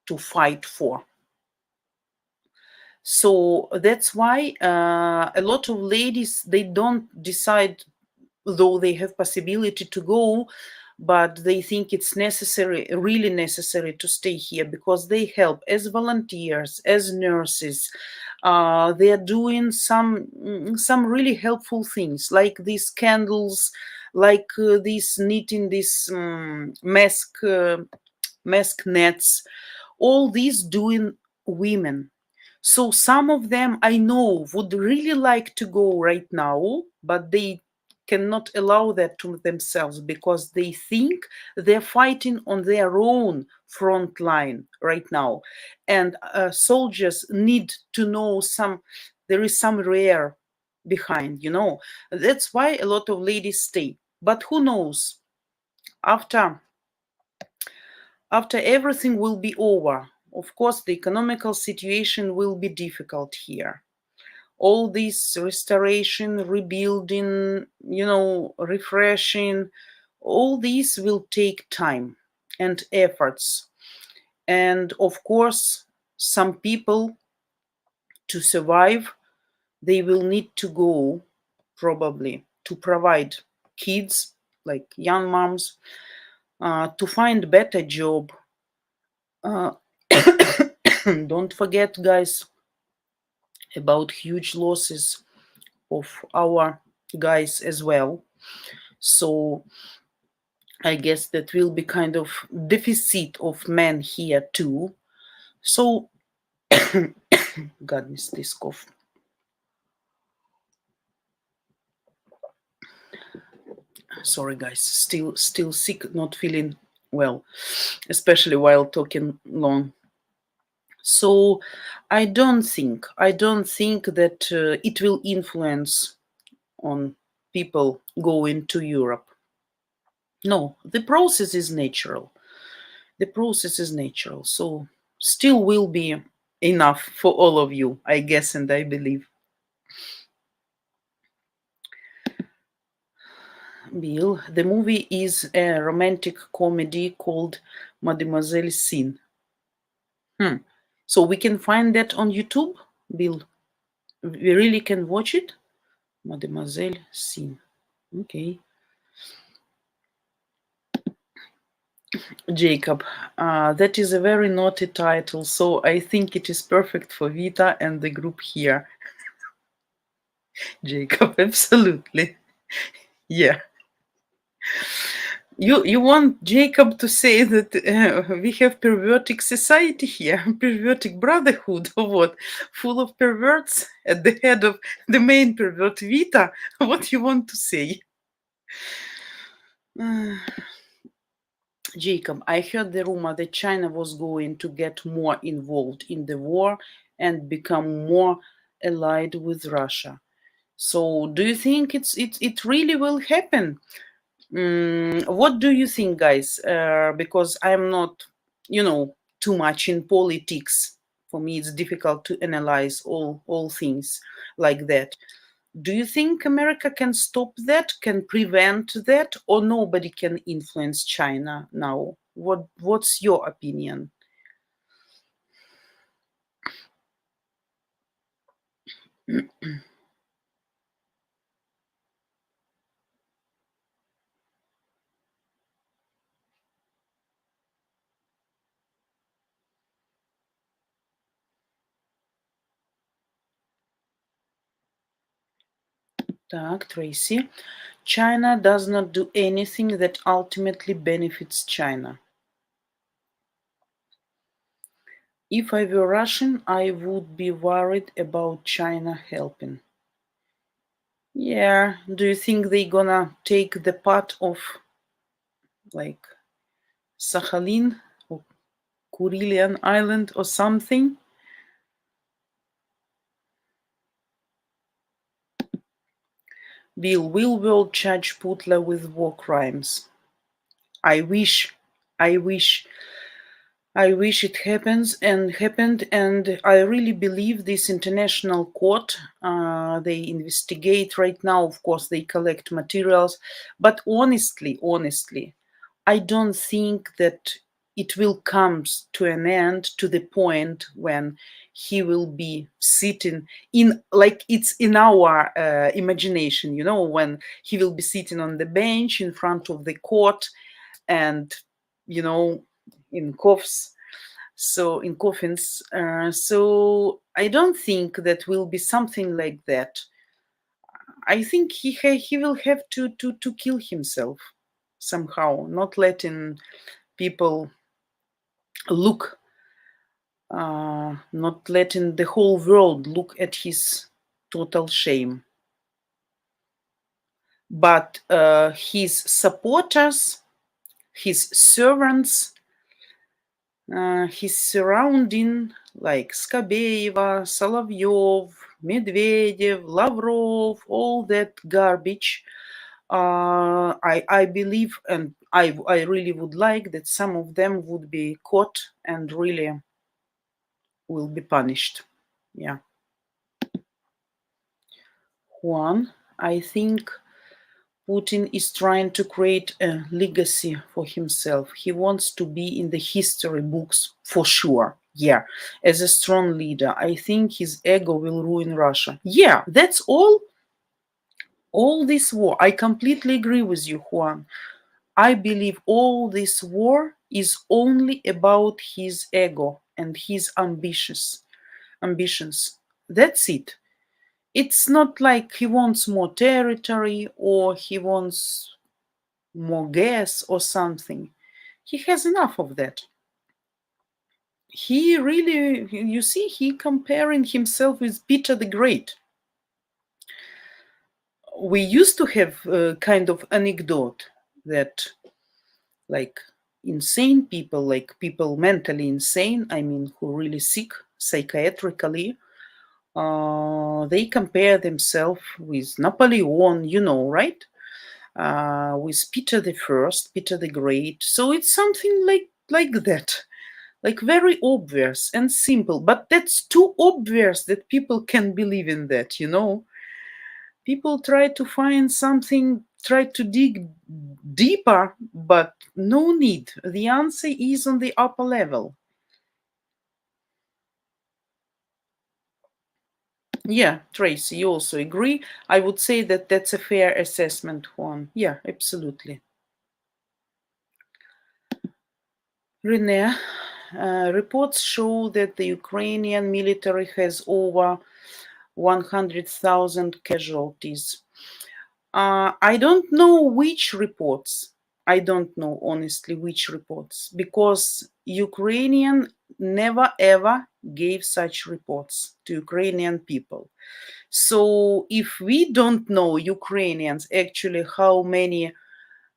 to fight for. So that's why a lot of ladies, they don't decide, though they have possibility to go, but they think it's necessary, really necessary to stay here because they help as volunteers, as nurses. They are doing some really helpful things, like these candles, like this knitting, this mask nets. All these doing women. So some of them I know would really like to go right now, but they cannot allow that to themselves because they think they're fighting on their own front line right now. And soldiers need to know there is some rare behind, That's why a lot of ladies stay. But who knows? After everything will be over, of course, the economical situation will be difficult here. All this restoration, rebuilding, refreshing, all this will take time and efforts. And of course, some people, to survive, they will need to go probably to provide kids, like young moms, to find better job. Don't forget, guys, about huge losses of our guys as well. So I guess that will be kind of deficit of men here too. So, goodness, this cough. Sorry, guys, still sick, not feeling well, especially while talking long. So I don't think that it will influence on people going to Europe. No, the process is natural. So still will be enough for all of you, I guess, and I believe. Bill, the movie is a romantic comedy called Mademoiselle Sin. So we can find that on YouTube, Bill. We really can watch it? Mademoiselle Sin. Okay. Jacob, that is a very naughty title, so I think it is perfect for Vita and the group here. Jacob, absolutely. Yeah. You want Jacob to say that we have pervertic society here, pervertic brotherhood, or what? Full of perverts at the head of the main pervert Vita? What you want to say? Jacob, I heard the rumor that China was going to get more involved in the war and become more allied with Russia. So, do you think it really will happen? What do you think, guys? Because I'm not, too much in politics. For me, it's difficult to analyze all things like that. Do you think America can stop that, can prevent that, or nobody can influence China now? What's your opinion? Так, Tracy. China does not do anything that ultimately benefits China. If I were Russian, I would be worried about China helping. Yeah, do you think they gonna take the part of like Sakhalin or Kurilian Island or something? Bill, will world judge Putla with war crimes? I wish, I wish, I wish it happened, and I really believe this international court. They investigate right now. Of course, they collect materials, but honestly, I don't think that it will come to an end to the point when he will be sitting in, like it's in our imagination, when he will be sitting on the bench in front of the court and, you know, in cuffs. So in coffins. So I don't think that will be something like that. I think he will have to kill himself somehow, not letting people look, not letting the whole world look at his total shame. But his supporters, his servants, his surrounding, like Skabeyeva, Solovyov, Medvedev, Lavrov, all that garbage, I believe, and I really would like that some of them would be caught and really will be punished. Yeah. Juan, I think Putin is trying to create a legacy for himself. He wants to be in the history books for sure. Yeah, as a strong leader. I think his ego will ruin Russia. Yeah, that's all. All this war. I completely agree with you, Juan. I believe all this war is only about his ego and his ambitions. That's it. It's not like he wants more territory or he wants more gas or something. He has enough of that. He really, you see, he comparing himself with Peter the Great. We used to have a kind of anecdote that, like, insane people, like people mentally insane, I mean, who really sick psychiatrically, they compare themselves with Napoleon, right? With Peter the First, Peter the Great. So it's something like that, like very obvious and simple. But that's too obvious that people can believe in that. People try to find something, try to dig deeper, but no need. The answer is on the upper level. Yeah, Tracy, you also agree. I would say that that's a fair assessment, Juan. Yeah, absolutely. Renee, reports show that the Ukrainian military has over 100,000 casualties. I don't know which reports. I don't know honestly which reports because Ukrainian never ever gave such reports to Ukrainian people. So if we don't know Ukrainians actually how many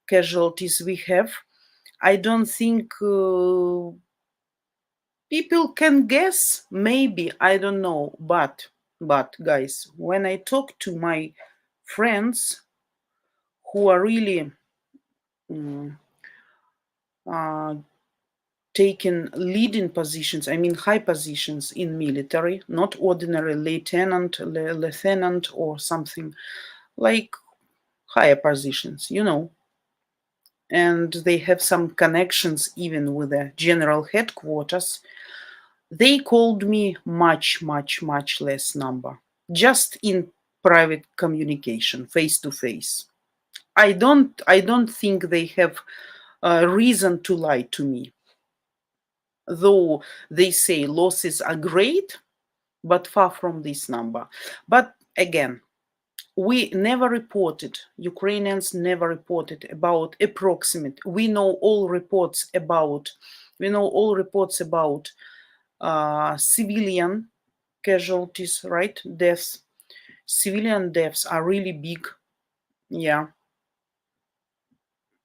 casualties we have, I don't think people can guess. Maybe I don't know, but guys, when I talk to my friends who are really mm, uh, taking leading positions, I mean high positions in military, not ordinary lieutenant or something like higher positions, and they have some connections even with the general headquarters. They called me much, much, much less number, just in private communication, face to face. I don't think they have a reason to lie to me, though they say losses are great, but far from this number. But again, we never reported, Ukrainians never reported about approximate. We know all reports about civilian casualties, right? Deaths. Civilian deaths are really big. Yeah.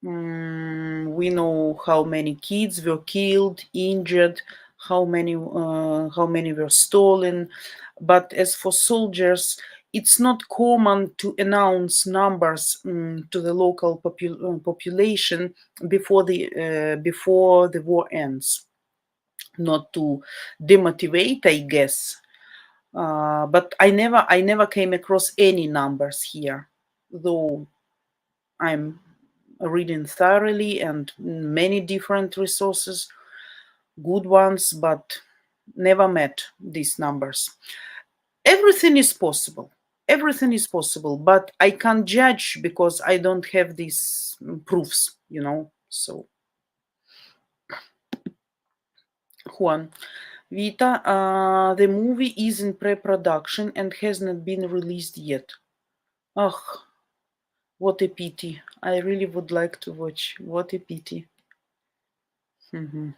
We know how many kids were killed, injured, how many were stolen. But as for soldiers, it's not common to announce numbers to the local population before the war ends. Not to demotivate, I guess. But I never came across any numbers here, though I'm reading thoroughly and many different resources, good ones, but never met these numbers. Everything is possible. Everything is possible, but I can't judge because I don't have these proofs. So, Juan, Vita, the movie is in pre-production and has not been released yet. Ugh, what a pity. I really would like to watch. What a pity. Mhm.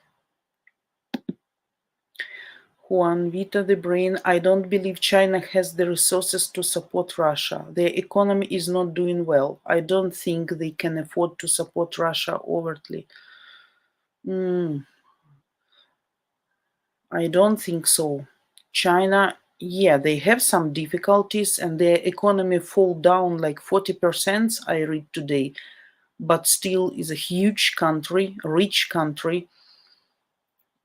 Juan Vita the Brain, I don't believe China has the resources to support Russia. Their economy is not doing well. I don't think they can afford to support Russia overtly. I don't think so. China, yeah, they have some difficulties and their economy fall down like 40%, I read today, but still is a huge country, rich country,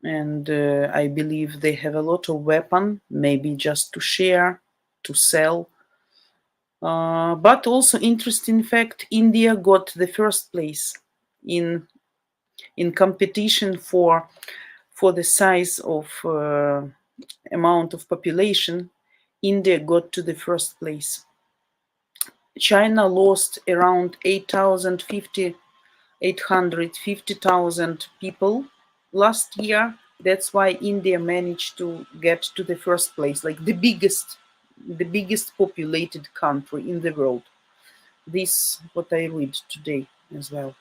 and I believe they have a lot of weapon, maybe just to share, to sell. But also interesting fact, India got the first place in competition for the size of amount of population. India got to the first place. China lost around 850,000 people last year. That's why India managed to get to the first place, like the biggest populated country in the world. This what I read today as well.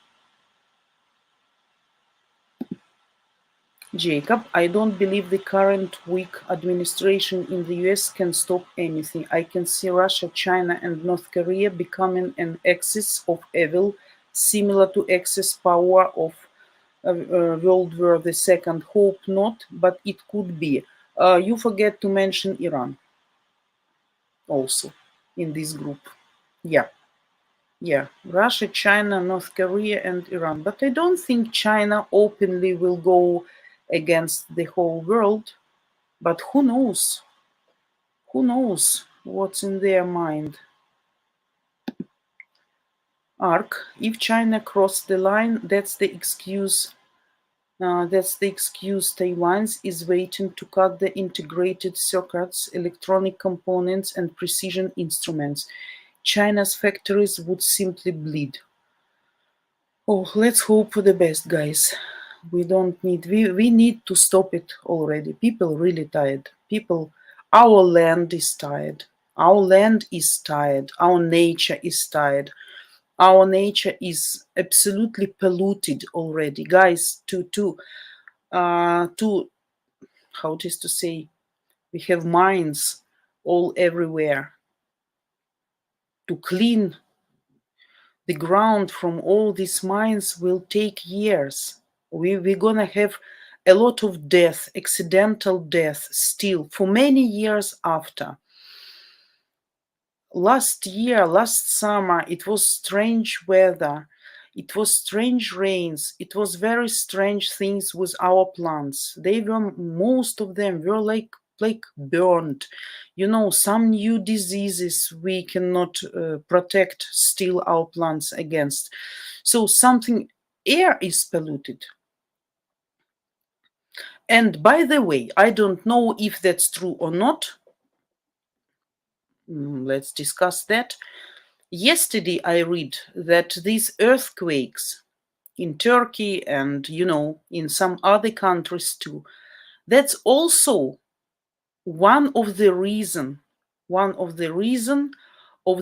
Jacob, I don't believe the current weak administration in the US can stop anything. I can see Russia, China, and North Korea becoming an axis of evil, similar to Axis power of World War II. Hope not, but it could be. You forget to mention Iran also in this group. Yeah. Yeah, Russia, China, North Korea, and Iran. But I don't think China openly will go against the whole world. But who knows? Who knows what's in their mind? Ark, if China crossed the line, that's the excuse That's the excuse. Taiwan is waiting to cut the integrated circuits, electronic components, and precision instruments. China's factories would simply bleed. Oh, let's hope for the best, guys. We need to stop it already. People really tired. Our land is tired. Our land is tired. Our nature is tired. Our nature is absolutely polluted already, guys. How it is to say, we have mines all everywhere. To clean the ground from all these mines will take years. We're gonna have a lot of death, accidental death still for many years after. Last summer, it was strange weather. It was strange rains. It was very strange things with our plants. Most of them were like burned. Some new diseases we cannot protect still our plants against. So something, air is polluted. And by the way, I don't know if that's true or not. Let's discuss that. Yesterday, I read that these earthquakes in Turkey and, in some other countries too, that's also one of the reason of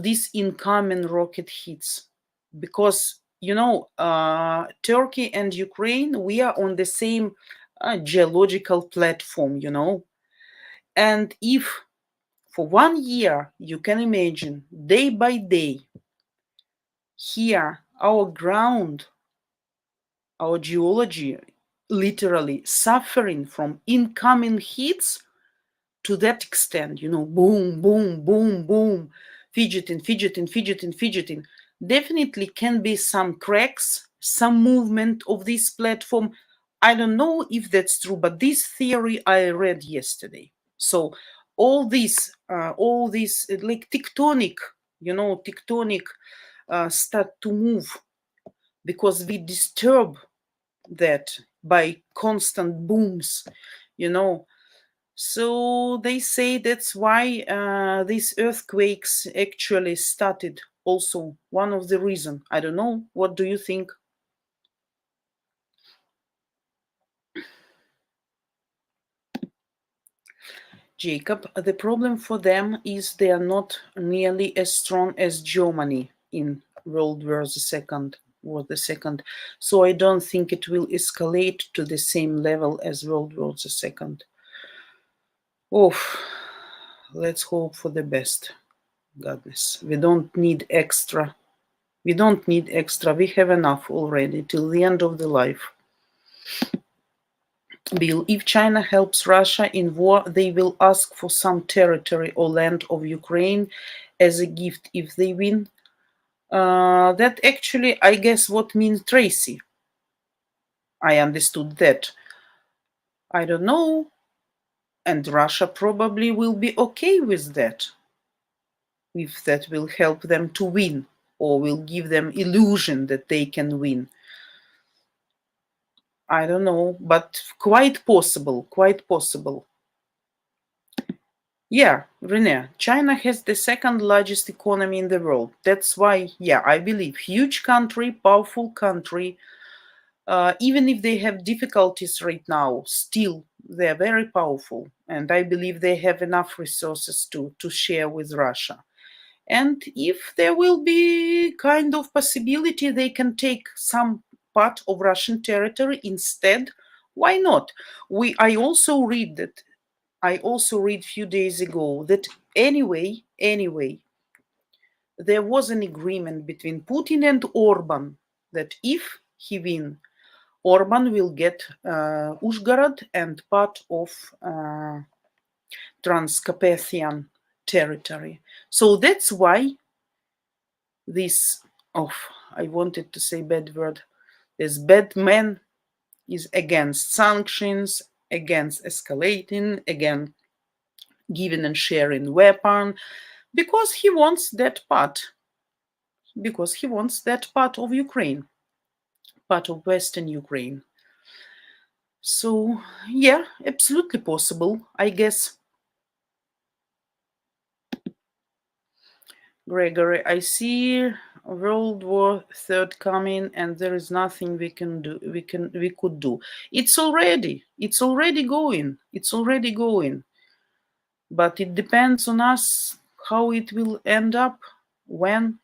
these incoming rocket hits. Because, Turkey and Ukraine, we are on the same geological platform, And if for 1 year, you can imagine, day by day, here, our ground, our geology, literally suffering from incoming hits to that extent, boom, boom, boom, boom, fidgeting, fidgeting, fidgeting, fidgeting. Definitely can be some cracks, some movement of this platform. I don't know if that's true, but this theory I read yesterday. So all this like tectonic start to move because we disturb that by constant booms, So they say that's why these earthquakes actually started. Also, one of the reason. I don't know. What do you think? Jacob, the problem for them is they are not nearly as strong as Germany in World War II. So I don't think it will escalate to the same level as World War II. Oh, let's hope for the best. Goodness, we don't need extra. We have enough already till the end of the life. Bill, if China helps Russia in war, they will ask for some territory or land of Ukraine as a gift if they win. That actually, I guess, what means Tracy. I understood that. I don't know. And Russia probably will be okay with that. If that will help them to win or will give them illusion that they can win. I don't know, but quite possible. Yeah, Rene, China has the second largest economy in the world. That's why, I believe huge country, powerful country, even if they have difficulties right now, still they're very powerful. And I believe they have enough resources to share with Russia. And if there will be kind of possibility they can take some part of Russian territory instead, why not? I also read few days ago that anyway, there was an agreement between Putin and Orban that if he win, Orban will get Uzhgorod and part of Transcarpathian territory. So that's why I wanted to say bad word. This bad man is against sanctions, against escalating, against giving and sharing weapon, because he wants that part. Of Ukraine, part of Western Ukraine. So, yeah, absolutely possible, I guess. Gregory, I see World War Third coming, and there is nothing we can do. We could do. It's already going. It's already going. But it depends on us how it will end up, when,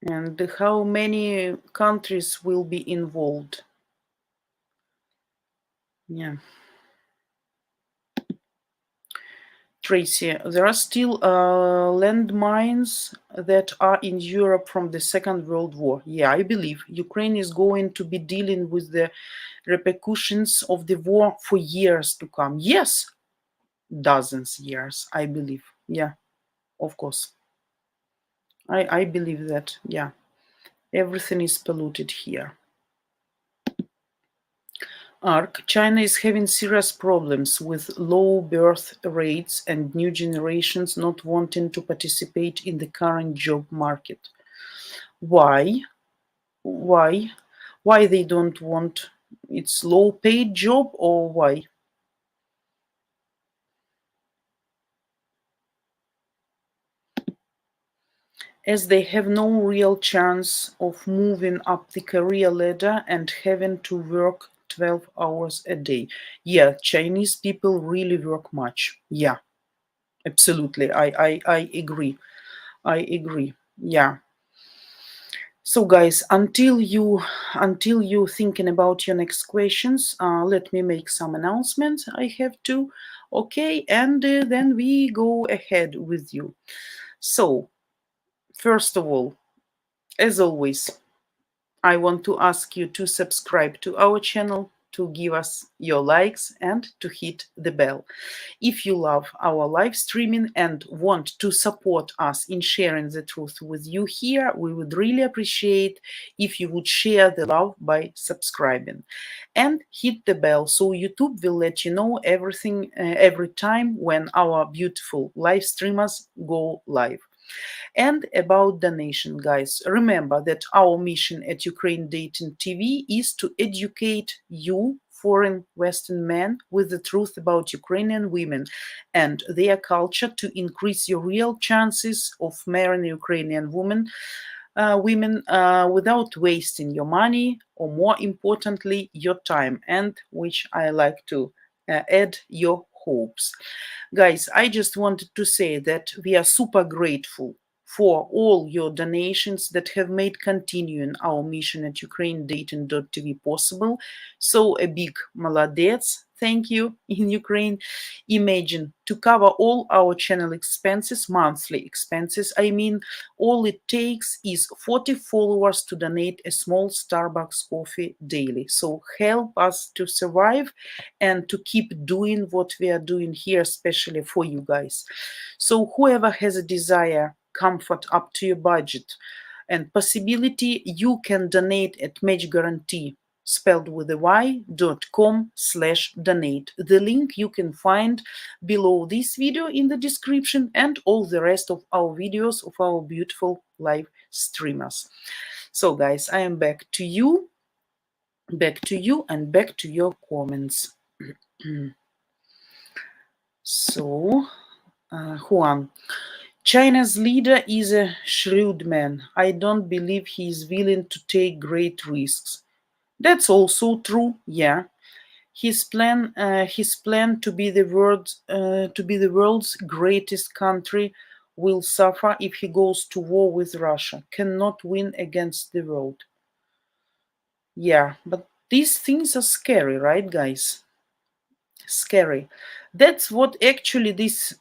and how many countries will be involved. Yeah. Tracy, there are still landmines that are in Europe from the Second World War. Yeah, I believe Ukraine is going to be dealing with the repercussions of the war for years to come. Yes, dozens years, I believe. Yeah, of course. I believe that. Yeah, everything is polluted here. ARC, China is having serious problems with low birth rates and new generations not wanting to participate in the current job market. Why? Why? Why they don't want? It's low paid job, or why? As they have no real chance of moving up the career ladder and having to work 12 hours a day. Yeah, Chinese people really work much. Yeah, absolutely. I agree. I agree. Yeah. So guys, until you thinking about your next questions, let me make some announcements. I have to. Okay, and then we go ahead with you. So, first of all, as always, I want to ask you to subscribe to our channel, to give us your likes, and to hit the bell. If you love our live streaming and want to support us in sharing the truth with you here, we would really appreciate if you would share the love by subscribing and hit the bell so YouTube will let you know everything every time when our beautiful live streamers go live. And about donation, guys, remember that our mission at Ukraine Dating TV is to educate you foreign Western men with the truth about Ukrainian women and their culture to increase your real chances of marrying Ukrainian women without wasting your money, or more importantly, your time, and which I like to add, your hopes. Guys, I just wanted to say that we are super grateful for all your donations that have made continuing our mission at ukrainedating.tv possible. So a big maladets, thank you in Ukraine. Imagine, to cover all our channel expenses, monthly expenses, I mean, all it takes is 40 followers to donate a small Starbucks coffee daily. So help us to survive and to keep doing what we are doing here, especially for you guys. So whoever has a desire, comfort up to your budget and possibility, you can donate at Match Guarantee, spelled with a y.com/donate. The link you can find below this video in the description and all the rest of our videos of our beautiful live streamers. So guys, I am back to you and back to your comments. So, Juan, China's leader is a shrewd man. I don't believe he is willing to take great risks. That's also true, yeah. His plan to be the world's greatest country will suffer if he goes to war with Russia. Cannot win against the world. Yeah, but these things are scary, right, guys? Scary. That's what actually this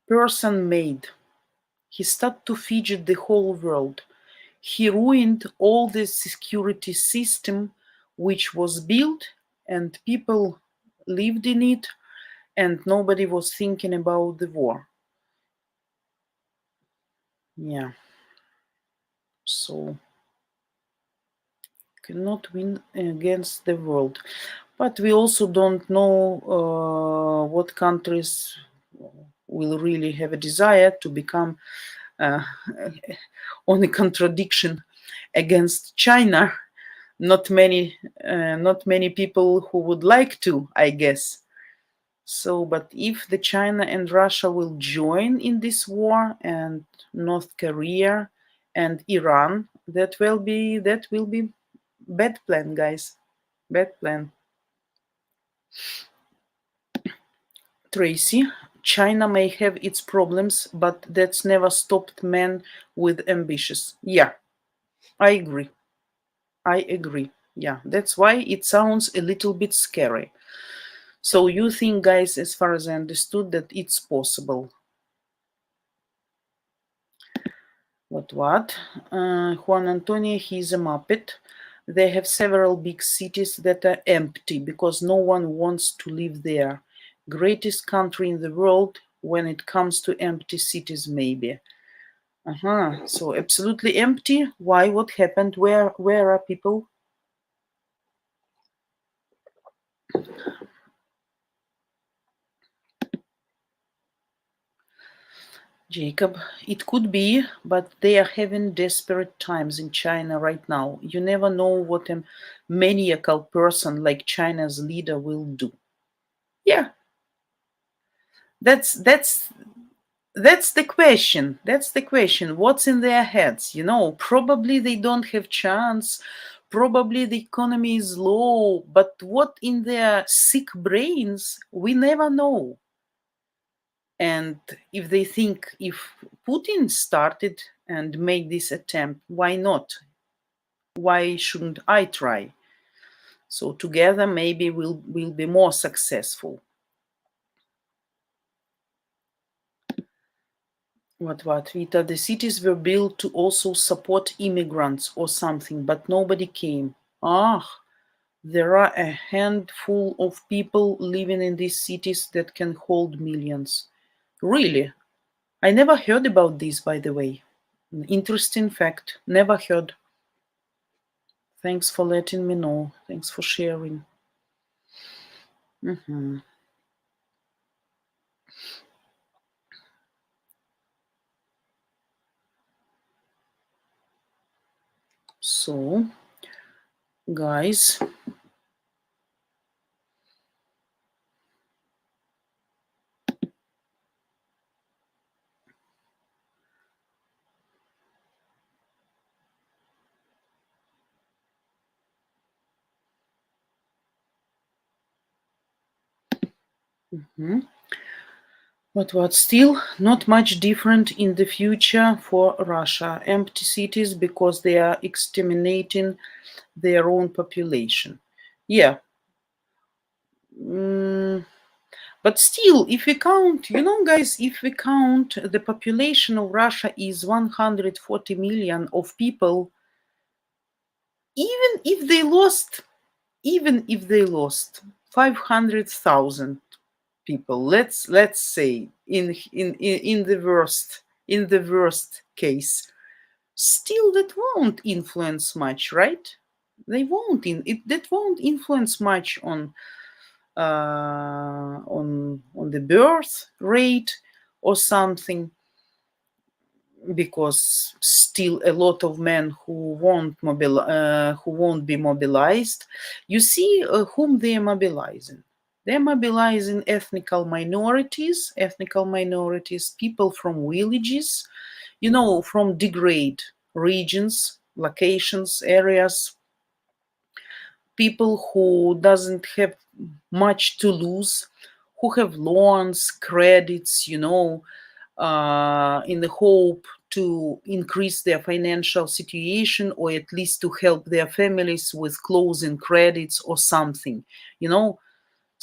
person made. He started to fidget the whole world. He ruined all the security system which was built, and people lived in it, and nobody was thinking about the war. Yeah. So cannot win against the world. But we also don't know what countries will really have a desire to become on a contradiction against China not many people who would like to, I guess. So, but if the China and Russia will join in this war, and North Korea and Iran, that will be bad plan, guys. Bad plan. Tracy, China may have its problems, but that's never stopped men with ambitions. Yeah, I agree. I agree. Yeah, that's why it sounds a little bit scary. So you think, guys, as far as I understood, that it's possible. What? Juan Antonio, he's a Muppet. They have several big cities that are empty because no one wants to live there. Greatest country in the world when it comes to empty cities, maybe. So absolutely empty. Why? What happened? Where are people? Jacob, it could be, but they are having desperate times in China right now. You never know what a maniacal person like China's leader will do. Yeah, that's that's the question. That's the question. What's in their heads? Probably they don't have chance. Probably the economy is low, but what in their sick brains, we never know. And if they think if Putin started and made this attempt, why not? Why shouldn't I try? So together maybe we'll be more successful. What, Vita? The cities were built to also support immigrants or something, but nobody came. There are a handful of people living in these cities that can hold millions. Really? I never heard about this, by the way. An interesting fact. Never heard. Thanks for letting me know. Thanks for sharing. So, guys, what still not much different in the future for Russia. Empty cities because they are exterminating their own population. Yeah. But still, if we count, guys, if we count the population of Russia is 140 million of people, even if they lost 500,000 people, let's say in the worst case, still that won't influence much, right? That won't influence much on the birth rate or something, because still a lot of men who won't be mobilized. You see, whom they are mobilizing? They're mobilizing ethnical minorities, people from villages, from degraded regions, locations, areas, people who doesn't have much to lose, who have loans, credits, in the hope to increase their financial situation, or at least to help their families with closing credits or something,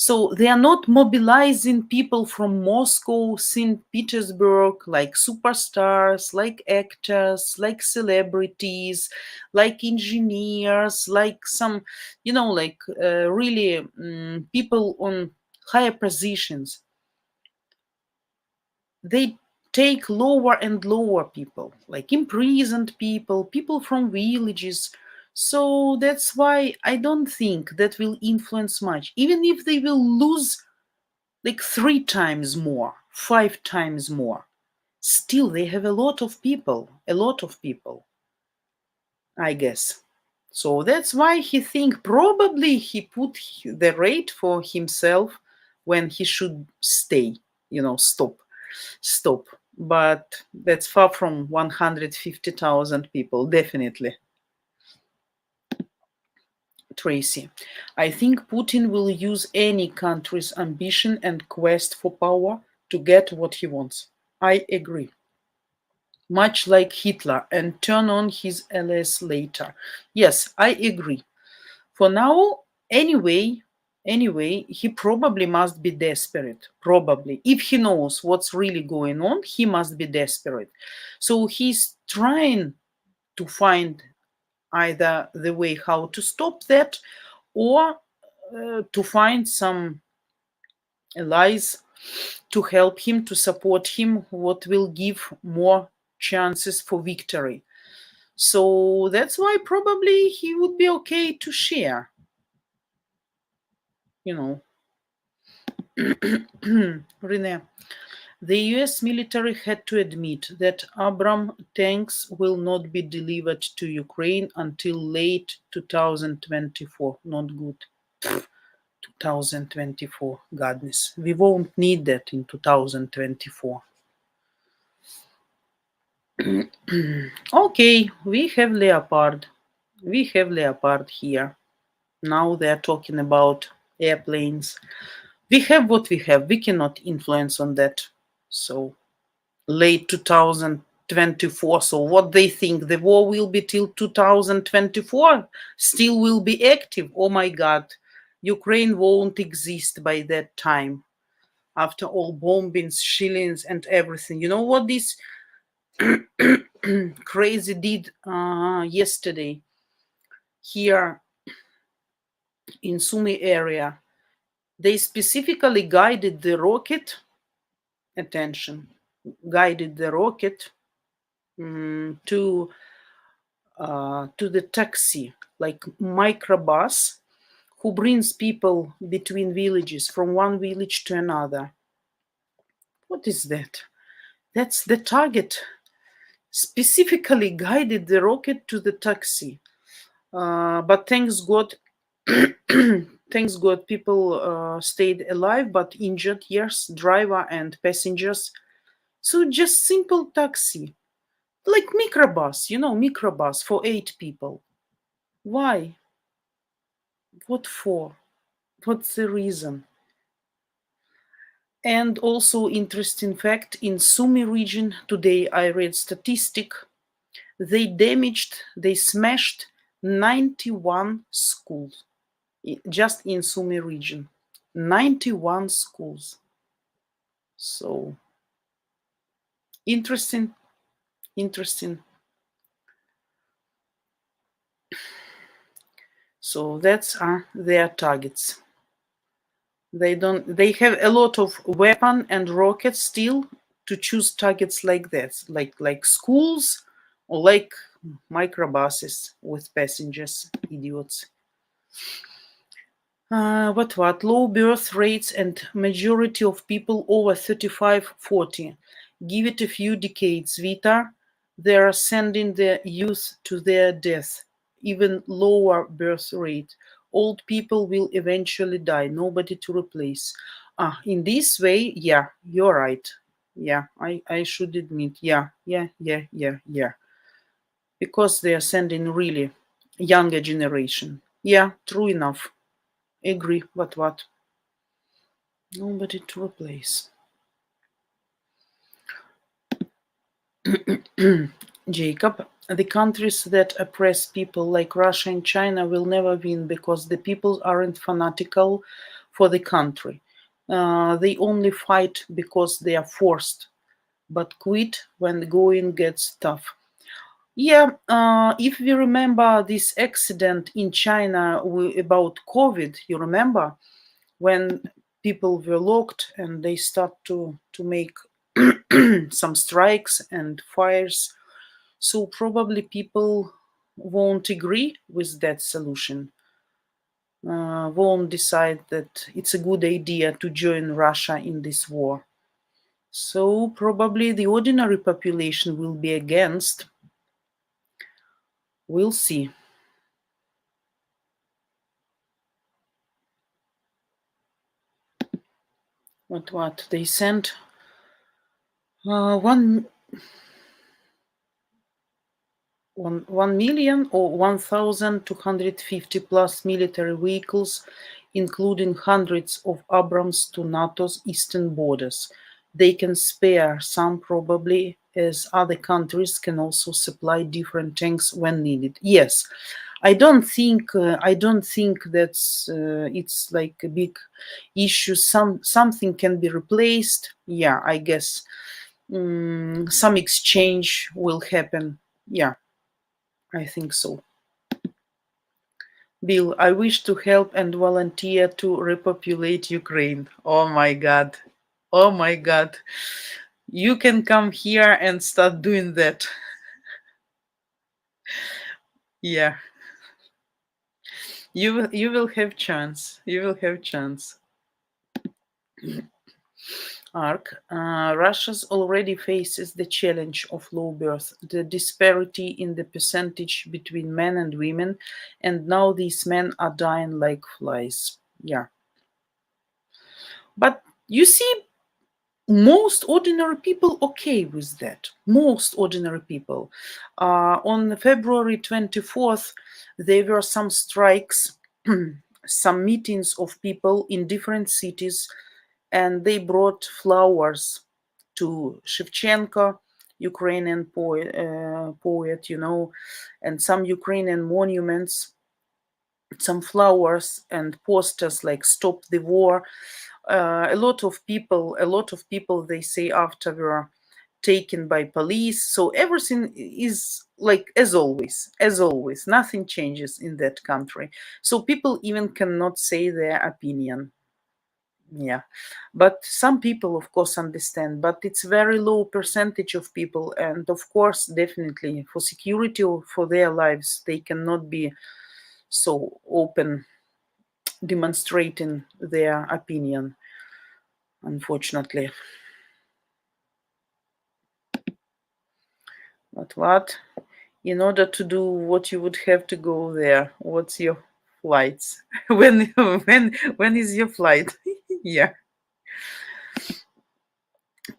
So they are not mobilizing people from Moscow, St. Petersburg, like superstars, like actors, like celebrities, like engineers, like some, really people on higher positions. They take lower and lower people, like imprisoned people from villages. So that's why I don't think that will influence much, even if they will lose like 3 times more, 5 times more. Still, they have a lot of people, I guess. So that's why he think probably he put the rate for himself when he should stay, stop. But that's far from 150,000 people, definitely. Tracy, I think Putin will use any country's ambition and quest for power to get what he wants. I agree. Much like Hitler, and turn on his allies later. Yes, I agree. For now, anyway, he probably must be desperate. Probably. If he knows what's really going on, he must be desperate. So he's trying to find either the way how to stop that or to find some allies to help him, to support him, what will give more chances for victory. So that's why probably he would be okay to share, you know. Rene, the US military had to admit that Abram tanks will not be delivered to Ukraine until late 2024. Not good. 2024, goodness. We won't need that in 2024. Okay, we have Leopard. We have Leopard here. Now they're talking about airplanes. We have what we have. We cannot influence on that. So late 2024. So what they think, the war will be till 2024, still will be active. Oh my God, Ukraine won't exist by that time. After all bombings, shillings, and everything. You know what this crazy did yesterday here in Sumy area? They specifically guided the rocket, attention, guided the rocket to the taxi, like microbus, who brings people between villages from one village to another. What is that? That's the target. Specifically guided the rocket to the taxi. But thanks God, thanks God, people stayed alive, but injured, yes, driver and passengers. So just simple taxi, like microbus, microbus for 8 people. Why? What for? What's the reason? And also interesting fact, in Sumy region today I read statistic, they smashed 91 schools just in Sumy region. 91 schools. So interesting. So that's their targets. They have a lot of weapon and rockets still to choose targets like that, like schools or like microbuses with passengers, idiots. What? Low birth rates and majority of people over 35, 40. Give it a few decades, Vita. They are sending their youth to their death. Even lower birth rate. Old people will eventually die. Nobody to replace. In this way, yeah, you're right. Yeah, I should admit. Yeah. Because they are sending really younger generation. Yeah, true enough. Agree, but what? Nobody to replace. Jacob, the countries that oppress people like Russia and China will never win because the people aren't fanatical for the country. They only fight because they are forced, but quit when the going gets tough. Yeah, if we remember this accident in China about COVID, you remember? When people were locked and they start to make some strikes and fires. So probably people won't agree with that solution, won't decide that it's a good idea to join Russia in this war. So probably the ordinary population will be against. We'll see. What they sent 1 million or 1,250 plus military vehicles, including hundreds of Abrams to NATO's eastern borders. They can spare some probably, as other countries can also supply different tanks when needed. Yes, I don't think that's it's like a big issue. Something can be replaced. Yeah, I guess some exchange will happen. Yeah, I think so. Bill, I wish to help and volunteer to repopulate Ukraine. Oh my God. Oh my God. You can come here and start doing that. Yeah. You will have chance. You will have chance. Ark, Russia's already faces the challenge of low birth, the disparity in the percentage between men and women, and now these men are dying like flies. Yeah. But you see, most ordinary people okay with that. Most ordinary people. On February 24th, there were some strikes, some meetings of people in different cities, and they brought flowers to Shevchenko, Ukrainian poet, and some Ukrainian monuments, some flowers and posters like "Stop the War." A lot of people, they say, after were taken by police. So everything is like as always, nothing changes in that country. So people even cannot say their opinion. Yeah, but some people of course understand, but it's very low percentage of people, and of course definitely for security or for their lives they cannot be so open demonstrating their opinion, unfortunately. But what? In order to do what you would have to go there, what's your flights? when is your flight? Yeah.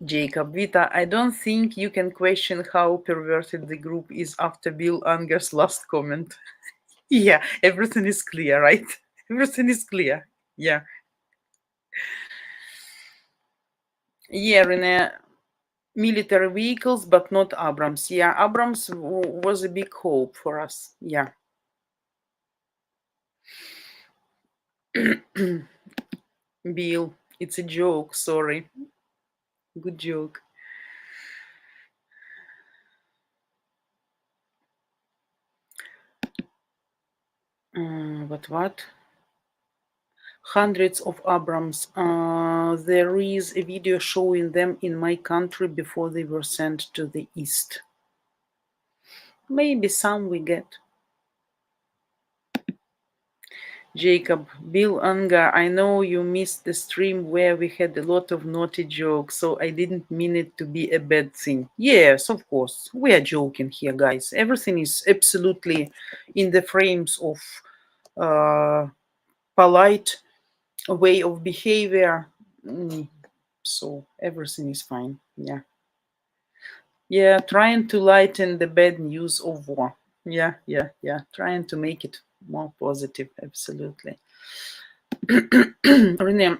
Jacob Vita, I don't think you can question how perverted the group is after Bill Unger's last comment. Yeah, everything is clear, right? Everything is clear. Yeah. Yeah, Rene, military vehicles, but not Abrams. Yeah, Abrams was a big hope for us. Yeah. Bill, it's a joke. Sorry. Good joke. But what? Hundreds of Abrams. There is a video showing them in my country before they were sent to the East. Maybe some we get. Jacob, Bill Unger, I know you missed the stream where we had a lot of naughty jokes, so I didn't mean it to be a bad thing. Yes, of course. We are joking here, guys. Everything is absolutely in the frames of polite way of behavior. So everything is fine. Yeah. Yeah, trying to lighten the bad news of war. Yeah. Trying to make it more positive. Absolutely. Rene,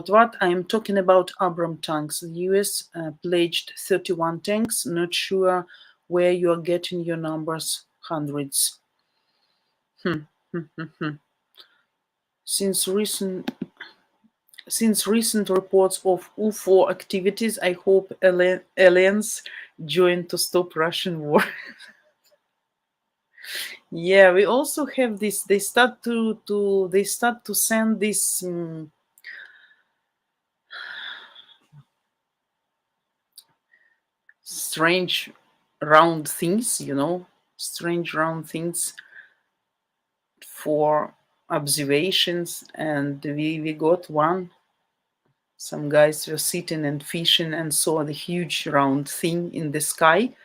what? I am talking about Abram tanks. The US pledged 31 tanks. Not sure where you are getting your numbers. Hundreds. Since recent reports of UFO activities, I hope aliens join to stop Russian war. Yeah, we also have this. They start to send this strange round things, strange round things for observations, and we got one. Some guys were sitting and fishing and saw the huge round thing in the sky,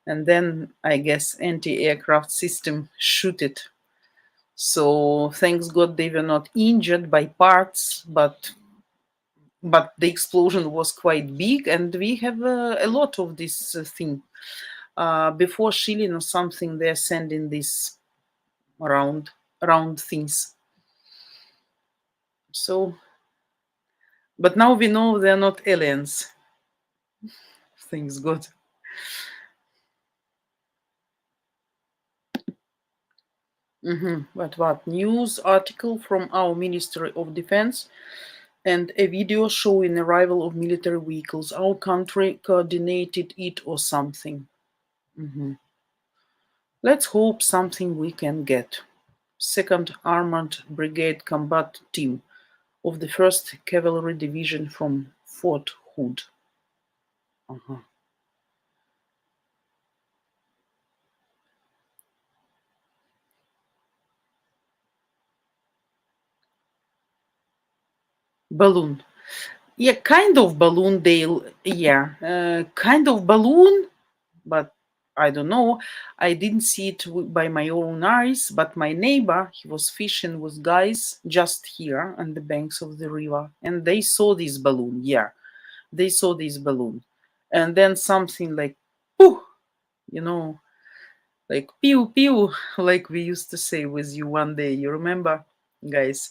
and then I guess anti-aircraft system shoot it. So thanks God they were not injured by parts, but but the explosion was quite big, and we have a lot of this thing. Before shilling or something, they're sending these round things. So, but now we know they're not aliens. Thanks God. But what? News article from our Ministry of Defense and a video showing arrival of military vehicles. Our country coordinated it or something. Let's hope something we can get. 2nd Armored Brigade Combat Team of the 1st Cavalry Division from Fort Hood. Balloon. Yeah, kind of balloon, Dale. Yeah, kind of balloon, but I don't know. I didn't see it by my own eyes, but my neighbor, he was fishing with guys just here on the banks of the river, and they saw this balloon. Yeah, they saw this balloon. And then something like, pooh, you know, like pew pew, like we used to say with you one day. You remember, guys?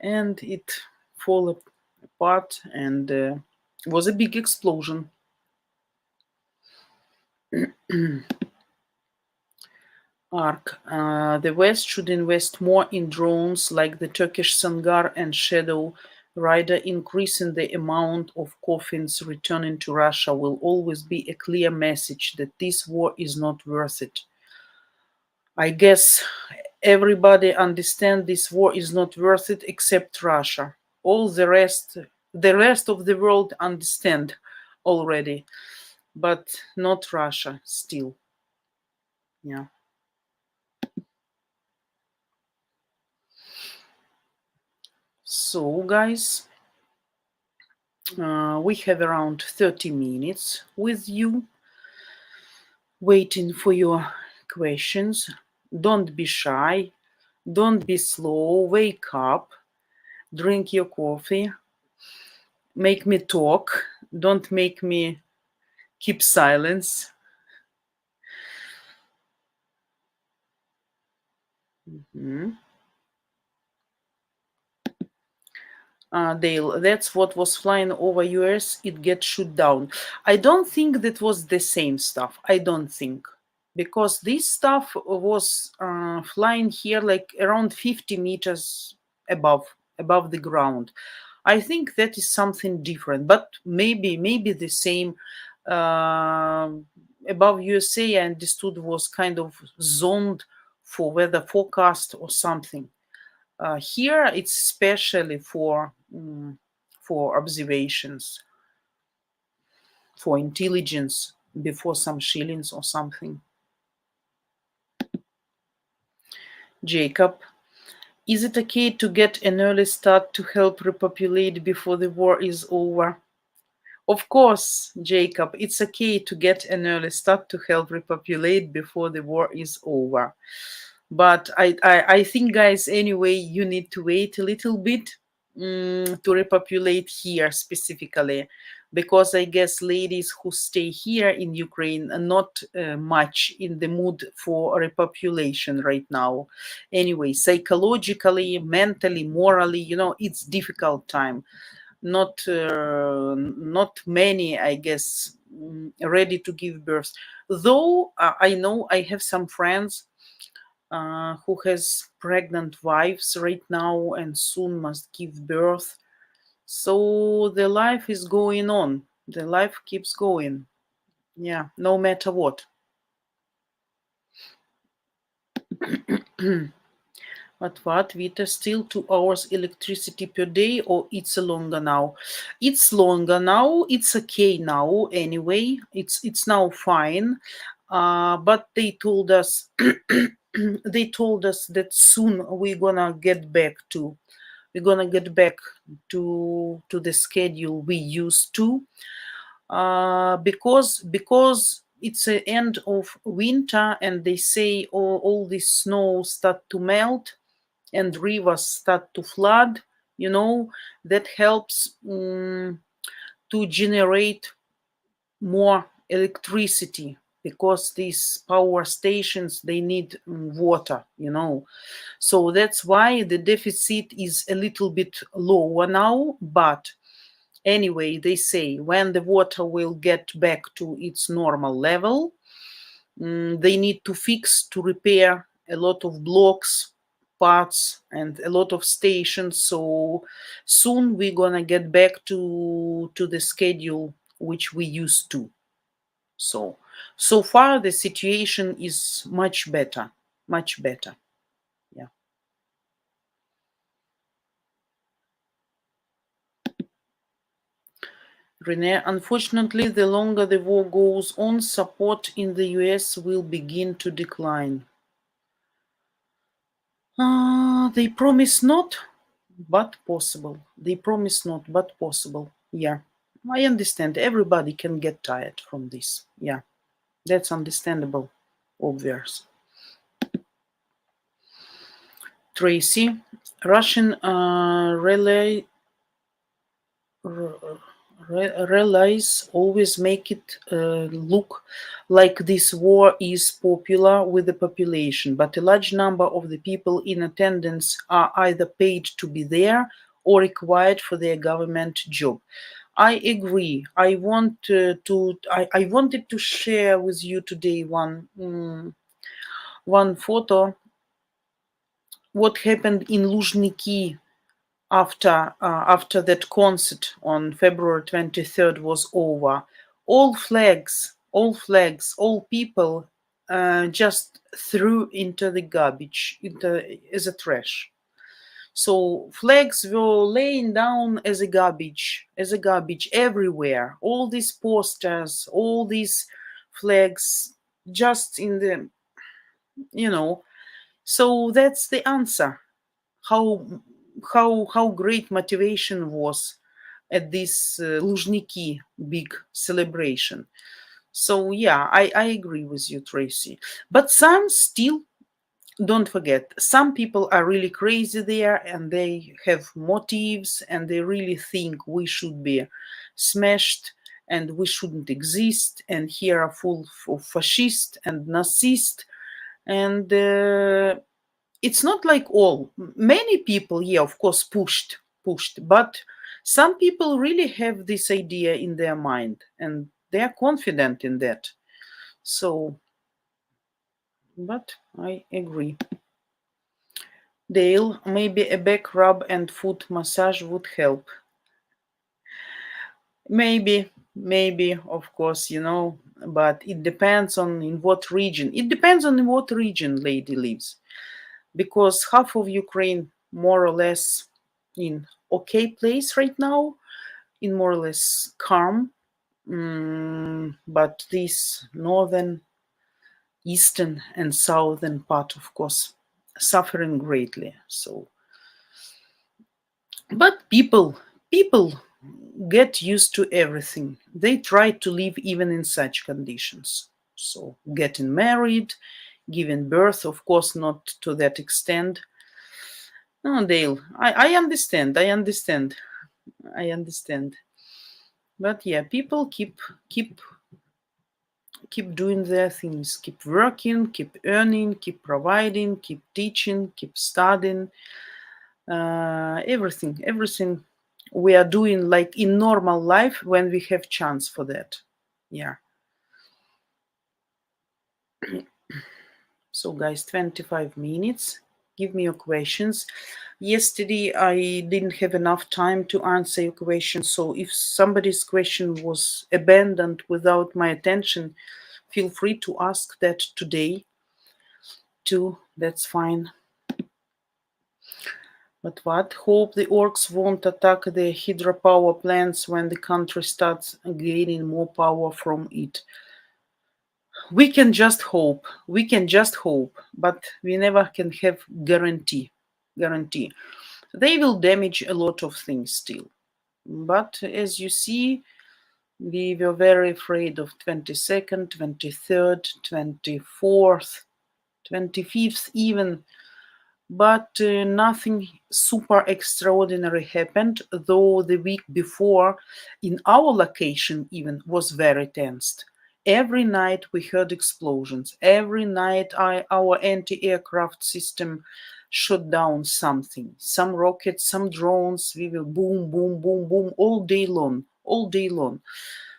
And it fall apart, and was a big explosion. ARC. The West should invest more in drones like the Turkish Sangar and Shadow Rider. Increasing the amount of coffins returning to Russia will always be a clear message that this war is not worth it. I guess everybody understands this war is not worth it except Russia. All the rest of the world understand already, but not Russia still. Yeah. So, guys, we have around 30 minutes with you, waiting for your questions. Don't be shy. Don't be slow. Wake up. Drink your coffee. Make me talk. Don't make me keep silence. Dale, that's what was flying over US. It gets shot down. I don't think that was the same stuff. I don't think. Because this stuff was flying here like around 50 meters above the ground. I think that is something different, but maybe the same. Above USA, I understood was kind of zoned for weather forecast or something. Here, it's especially for observations, for intelligence before some shillings or something. Jacob, is it okay to get an early start to help repopulate before the war is over? Of course, Jacob, it's okay to get an early start to help repopulate before the war is over. But I think, guys, anyway, you need to wait a little bit to repopulate here specifically, because I guess ladies who stay here in Ukraine are not much in the mood for repopulation right now. Anyway, psychologically, mentally, morally, it's difficult time. Not many, I guess, ready to give birth. Though I know I have some friends who has pregnant wives right now and soon must give birth. So the life is going on. The life keeps going. Yeah, no matter what. But what, Vita, still 2 hours electricity per day, or it's longer now? It's longer now. It's okay now anyway. It's now fine. But they told us that soon we're gonna get back to the schedule we used to, because it's the end of winter, and they say all this snow start to melt and rivers start to flood that helps to generate more electricity, because these power stations, they need water. So that's why the deficit is a little bit lower now. But anyway, they say when the water will get back to its normal level, they need to repair a lot of blocks, parts, and a lot of stations. So soon we're gonna get back to the schedule which we used to. So far the situation is much better, much better. Yeah. Renee, unfortunately, the longer the war goes on, support in the US will begin to decline. They promise not, but possible. They promise not, but possible. Yeah, I understand. Everybody can get tired from this. Yeah, that's understandable, obvious. Tracy, Russian relays always make it look like this war is popular with the population, but a large number of the people in attendance are either paid to be there or required for their government job. I agree. I wanted to share with you today one photo. What happened in Luzhniki after that concert on February 23rd was over. All flags, all people just threw into the garbage, as a trash. So flags were laying down as a garbage everywhere. All these posters, all these flags, just in the, So that's the answer. How great motivation was at this Luzhniki big celebration. So yeah, I agree with you, Tracy. But some still, don't forget, some people are really crazy there, and they have motives, and they really think we should be smashed and we shouldn't exist, and here are full of fascist and Nazist. And it's not like all. Many people, yeah, of course, pushed, but some people really have this idea in their mind, and they are confident in that. So, but I agree. Dale, maybe a back rub and foot massage would help. Maybe, of course, but it depends on in what region. It depends on in what region lady lives, because half of Ukraine more or less in okay place right now, in more or less calm. But this northern, eastern, and southern part, of course, suffering greatly. So, but people get used to everything. They try to live even in such conditions. So, getting married, giving birth, of course, not to that extent. No, Dale, I understand. But yeah, people keep doing their things, keep working, keep earning, keep providing, keep teaching, keep studying. Everything we are doing like in normal life when we have chance for that. Yeah. So guys, 25 minutes. Give me your questions. Yesterday I didn't have enough time to answer your questions, so if somebody's question was abandoned without my attention, feel free to ask that today too. That's fine. But what? Hope the orcs won't attack the hydropower plants when the country starts gaining more power from it. We can just hope. But we never can have guarantee. They will damage a lot of things still. But as you see, we were very afraid of 22nd, 23rd, 24th, 25th even. but nothing super extraordinary happened, though the week before in our location even was very tensed. Every night we heard explosions. Every night our anti-aircraft system shot down something. Some rockets, some drones. We will boom, boom, boom, boom all day long, all day long.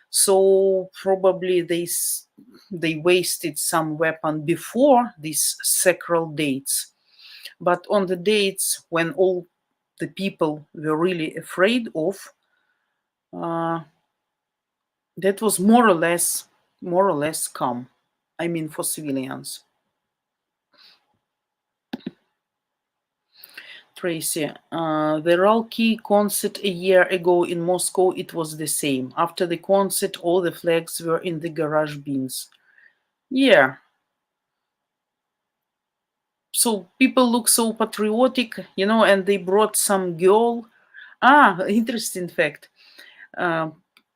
So probably they wasted some weapon before these sacral dates. But on the dates when all the people were really afraid of, uh, that was more or less calm. I mean, for civilians. Tracy, the Ralki concert a year ago in Moscow, it was the same. After the concert, all the flags were in the garage bins. Yeah. So people look so patriotic, and they brought some girl. Interesting fact. Uh,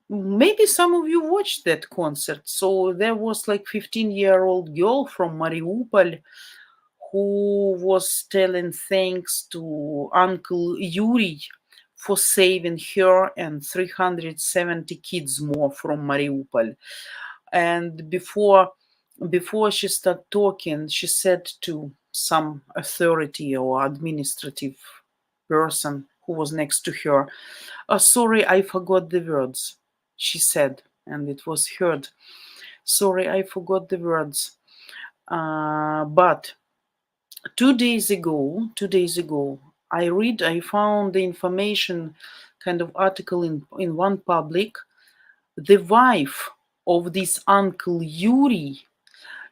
Maybe some of you watched that concert. So there was like 15-year-old girl from Mariupol who was telling thanks to Uncle Yuri for saving her and 370 kids more from Mariupol. And before she started talking, she said to some authority or administrative person who was next to her, sorry, I forgot the words, she said, and it was heard. Sorry, I forgot the words. But 2 days ago, I found the information kind of article in one public. The wife of this Uncle Yuri,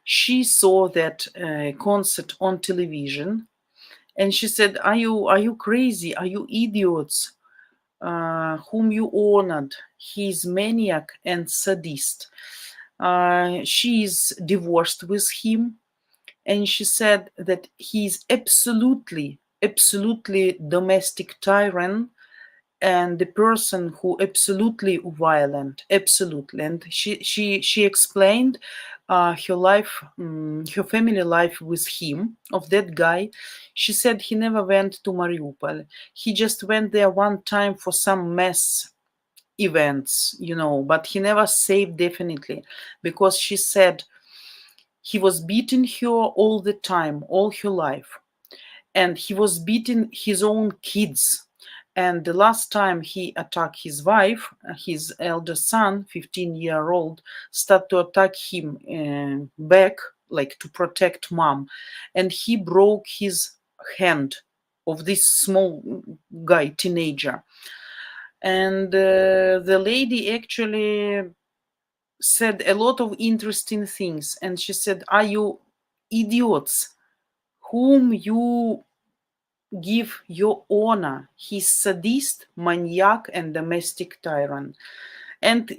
she saw that concert on television, and she said, are you crazy? Are you idiots? Whom you honored? He's maniac and sadist. She is divorced with him, and she said that he's absolutely domestic tyrant and the person who absolutely violent, absolutely. And she explained her life, her family life with him, of that guy. She said he never went to Mariupol. He just went there one time for some mass events, but he never saved, definitely, because she said he was beating her all the time, all her life, and he was beating his own kids. And the last time he attacked his wife, his elder son, 15-year-old, started to attack him back, like to protect mom. And he broke his hand of this small guy, teenager. And the lady actually said a lot of interesting things. And she said, are you idiots whom you give your honor? He's sadist, maniac, and domestic tyrant. And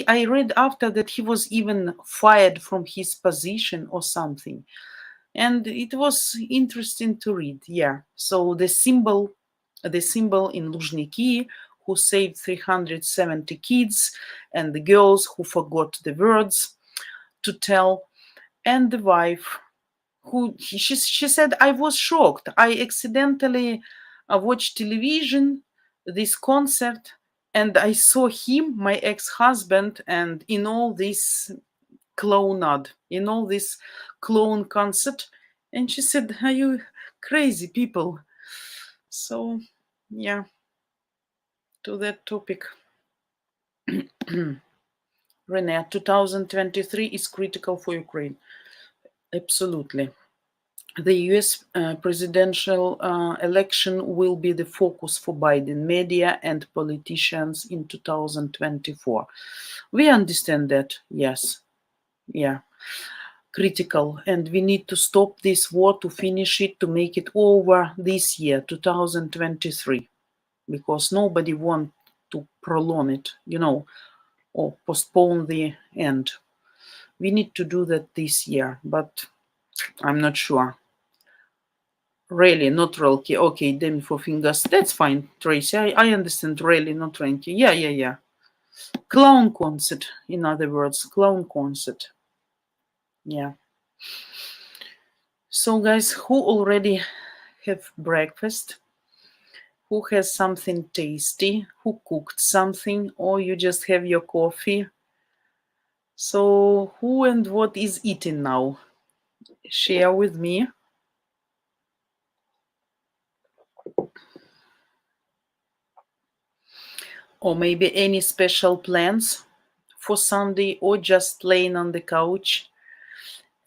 I read after that he was even fired from his position or something. And it was interesting to read. Yeah. So the symbol in Luzhniki, who saved 370 kids, and the girls who forgot the words to tell, and the wife who she said, I was shocked. I accidentally watched television, this concert, and I saw him, my ex-husband, and in all this clownade, in all this clown concert. And she said, are you crazy people? So, yeah, to that topic. Renee, 2023 is critical for Ukraine. Absolutely. The US presidential election will be the focus for Biden media and politicians in 2024. We understand that, yes. Yeah. Critical. And we need to stop this war, to finish it, to make it over this year, 2023. Because nobody wants to prolong it, or postpone the end. We need to do that this year, but I'm not sure. Really, not Rolky. Okay, Demi for fingers. That's fine, Tracy. I understand. Really, not Ranky. Yeah. Clown concert, in other words. Clown concert. Yeah. So guys, who already have breakfast? Who has something tasty? Who cooked something? Or you just have your coffee? So who and what is eating now? Share with me. Or maybe any special plans for Sunday, or just laying on the couch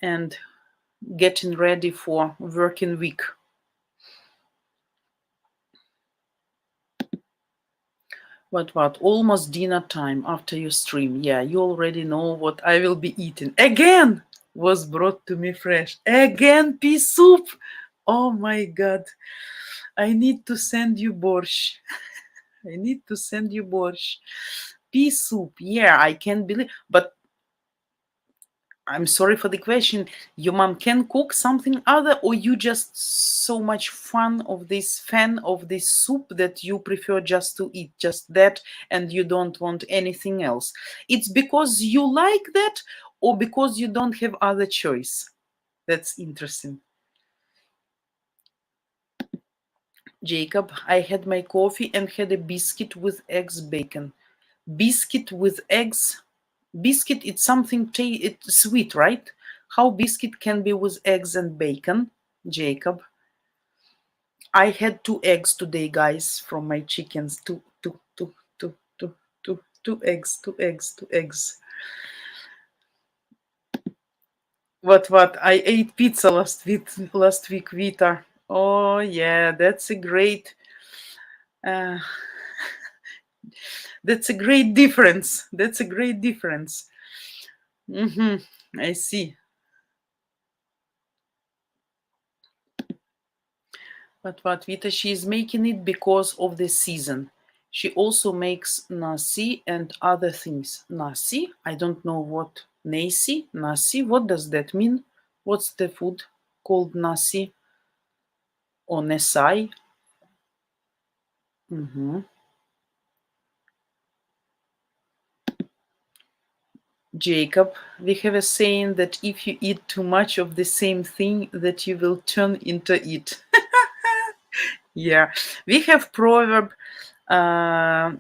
and getting ready for working week. What? Almost dinner time after your stream. Yeah, you already know what I will be eating. Again was brought to me fresh. Again, pea soup. Oh my God. I need to send you borscht. I need to send you borscht. Pea soup. Yeah, I can't believe. But I'm sorry for the question. Your mom can cook something other, or you just so much fan of this soup that you prefer just to eat just that and you don't want anything else? It's because you like that, or because you don't have other choice? That's interesting. Jacob, I had my coffee and had a biscuit with eggs bacon. Biscuit with eggs. Biscuit, it's something it's sweet, right? How biscuit can be with eggs and bacon? Jacob, I had 2 eggs today, guys, from my chickens. Two eggs, 2 eggs, 2 eggs. What? I ate pizza last week, Vita. Oh yeah, that's a great uh, that's a great difference. That's a great difference. I see. What, Vita, she is making it because of the season. She also makes nasi and other things. Nasi, I don't know what nasi, what does that mean? What's the food called nasi or nesai? Jacob, we have a saying that if you eat too much of the same thing, that you will turn into it. Yeah, we have proverb. A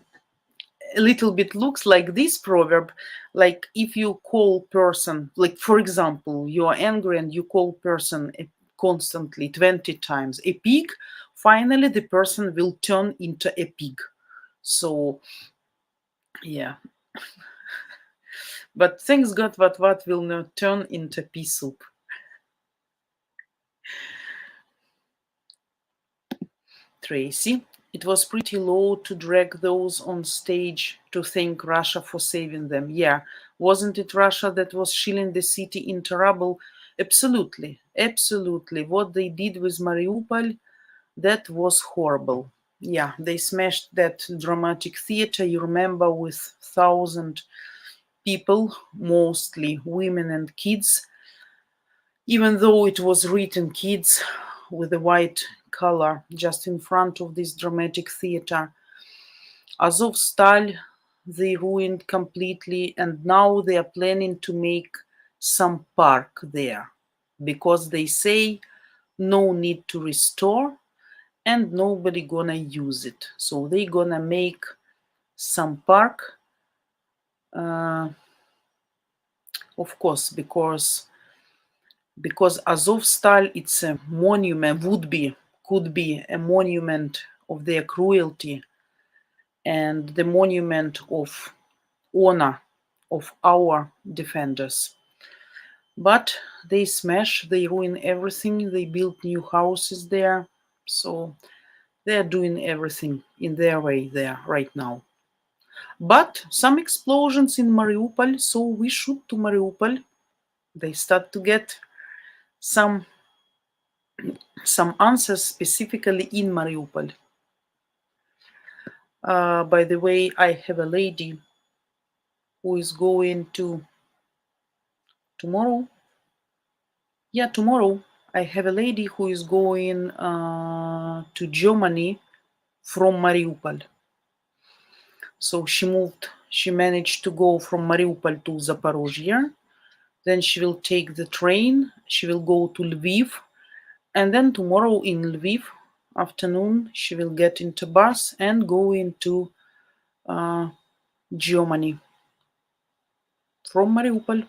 little bit looks like this proverb, like if you call person, like for example, you are angry and you call person constantly 20 times a pig, finally the person will turn into a pig. So yeah, but thanks God, what will not turn into pea soup. Tracy, it was pretty low to drag those on stage to thank Russia for saving them. Yeah, wasn't it Russia that was shilling the city into rubble? Absolutely, absolutely. What they did with Mariupol, that was horrible. Yeah, they smashed that dramatic theater, you remember, with 1,000 people, mostly women and kids, even though it was written kids with a white color just in front of this dramatic theater. Azovstal, they ruined completely, and now they are planning to make some park there because they say no need to restore and nobody gonna use it. So they gonna make some park, of course, because Azovstal, it's a monument, could be a monument of their cruelty and the monument of honor of our defenders. But they smash, they ruin everything, they build new houses there. So they're doing everything in their way there right now. But some explosions in Mariupol, so we shoot to Mariupol. They start to get some answers specifically in Mariupol. By the way, I have a lady who is going to tomorrow. Yeah, tomorrow I have a lady who is going to Germany from Mariupol. So she managed to go from Mariupol to Zaporozhye. Then she will take the train. She will go to Lviv. And then tomorrow in Lviv afternoon, she will get into bus and go into Germany from Mariupol.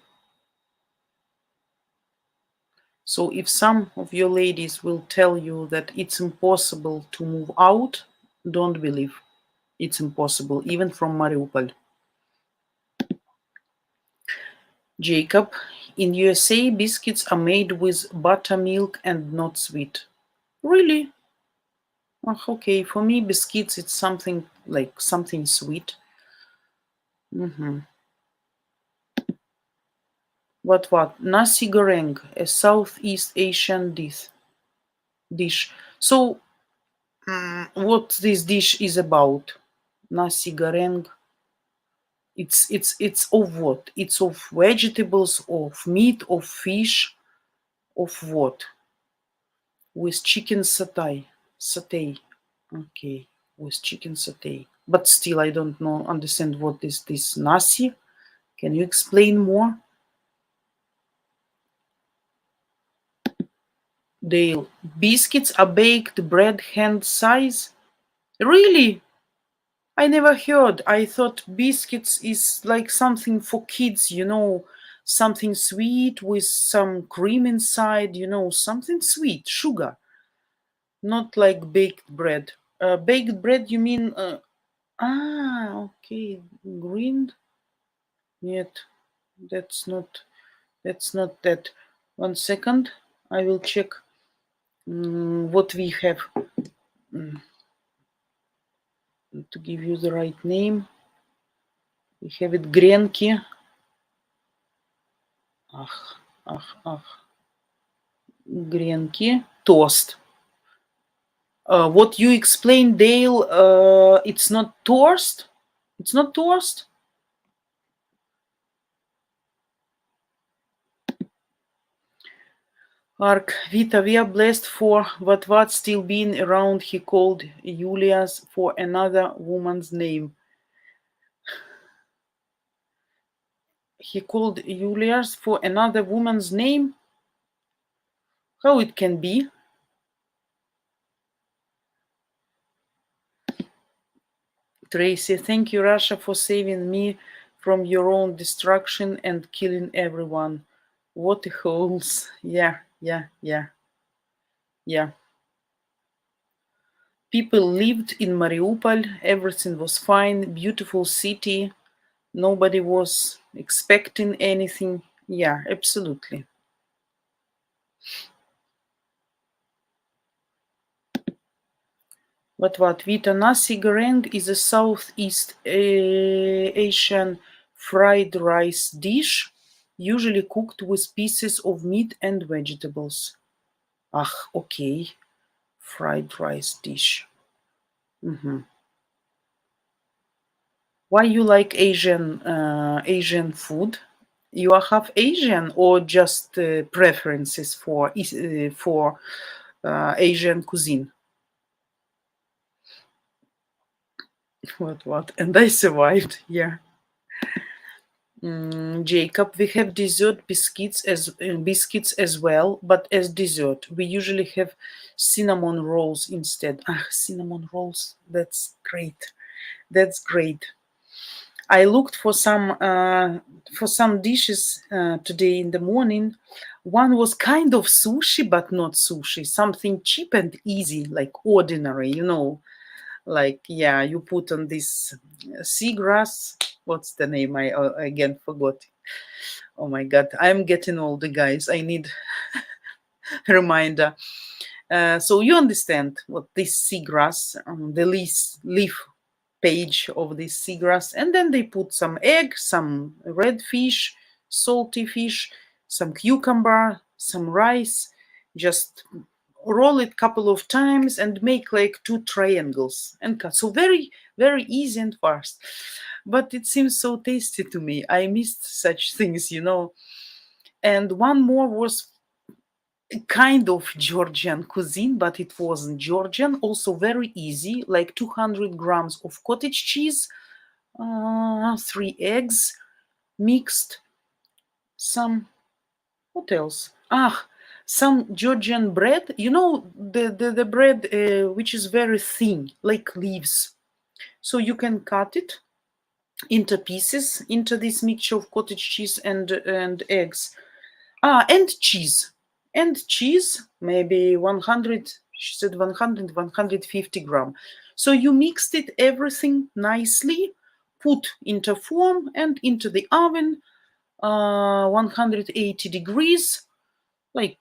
So if some of your ladies will tell you that it's impossible to move out, don't believe. It's impossible, even from Mariupol. Jacob, in USA, biscuits are made with buttermilk and not sweet. Really? Okay, for me, biscuits, it's something like something sweet. What? Nasi goreng, a Southeast Asian dish. So, what this dish is about? Nasi goreng. It's of what? It's of vegetables, of meat, of fish, of what? With chicken satay. Okay, with chicken satay. But still, I don't know, understand what is this nasi. Can you explain more? Dale, biscuits are baked bread hand size? Really? I never heard. I thought biscuits is like something for kids, something sweet with some cream inside, something sweet, sugar, not like baked bread. Baked bread, you mean? Okay, green. Yet, that's not. That's not that. 1 second. I will check what we have to give you the right name. We have it grenki. Grenki. Toast. What you explained, Dale, it's not toast? It's not toast? Ark, Vita, we are blessed for what still being around. He called Julius for another woman's name. He called Julius for another woman's name? How it can be? Tracy, thank you, Russia, for saving me from your own destruction and killing everyone. What a holes. Yeah. People lived in Mariupol. Everything was fine. Beautiful city. Nobody was expecting anything. Yeah, absolutely. What? Vita, nasi goreng is a Southeast Asian fried rice dish, usually cooked with pieces of meat and vegetables. Okay. Fried rice dish. Why you like Asian food? You are half Asian or just preferences for Asian cuisine? What? And I survived. Yeah. Jacob, we have dessert biscuits as well, but as dessert we usually have cinnamon rolls instead. Cinnamon rolls. That's great. That's great. I looked for some dishes today in the morning. One was kind of sushi, but not sushi. Something cheap and easy, like ordinary, like you put on this seagrass. What's the name? I again forgot. Oh my god, I'm getting older, guys. I need a reminder. So you understand what this seagrass, the leaf page of this seagrass, and then they put some egg, some red fish, salty fish, some cucumber, some rice, just roll it couple of times and make like 2 triangles and cut. So very, very easy and fast. But it seems so tasty to me. I missed such things. And one more was kind of Georgian cuisine, but it wasn't Georgian. Also very easy, like 200 grams of cottage cheese, 3 eggs, mixed, some, what else? some Georgian bread, you know, the bread which is very thin, like leaves. So you can cut it into pieces, into this mixture of cottage cheese and eggs. And cheese. And cheese, maybe 100, she said 100, 150 gram. So you mixed it everything nicely, put into form and into the oven, 180 degrees, like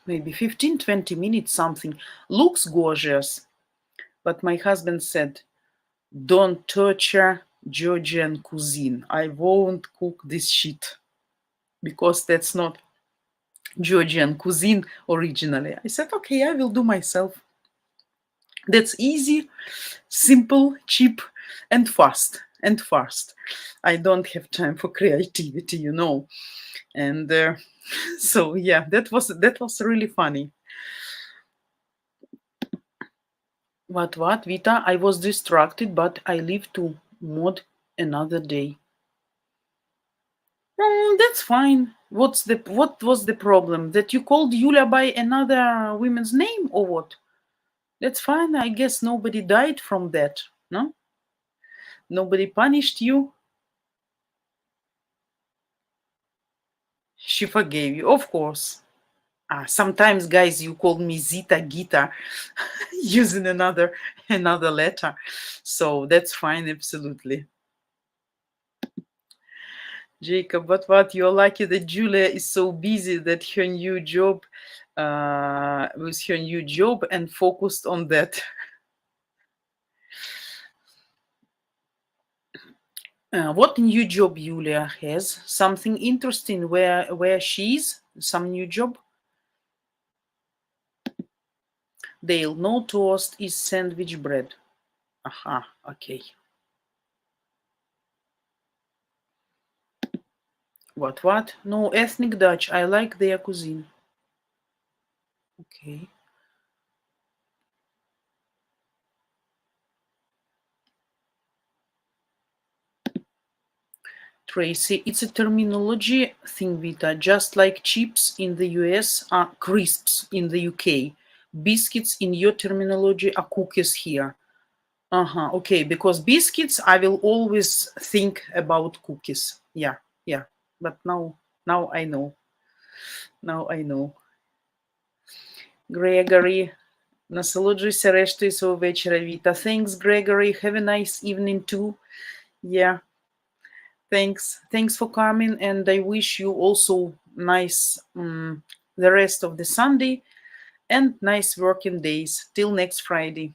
maybe 15, 20 minutes, something. Looks gorgeous. But my husband said, don't torture Georgian cuisine. I won't cook this shit because that's not Georgian cuisine originally. I said, okay, I will do myself. That's easy, simple, cheap, and fast. And fast. I don't have time for creativity, you know. And so yeah, that was really funny. What, Vita? I was distracted, but I live to mod another day. That's fine. What was the problem? That you called Yulia by another woman's name or what? That's fine. I guess nobody died from that, no? Nobody punished you. She forgave you, of course. Sometimes, guys, you call me Zita Gita using another letter. So that's fine, absolutely. Jacob, but what? You're lucky that Julia is so busy that her new job, with her new job and focused on that. What new job Julia has? Something interesting where she's? Some new job? Dale, no toast is sandwich bread. Aha, okay. What? No, ethnic Dutch. I like their cuisine. Okay. Tracy, it's a terminology thing, Vita. Just like chips in the US are crisps in the UK. Biscuits in your terminology are cookies here. Okay, because biscuits, I will always think about cookies. Yeah. But now I know. Now I know. Gregory, насолоджуйся рештою свого вечора, Vita. Thanks, Gregory. Have a nice evening too. Yeah. Thanks for coming, and I wish you also nice the rest of the Sunday and nice working days till next Friday.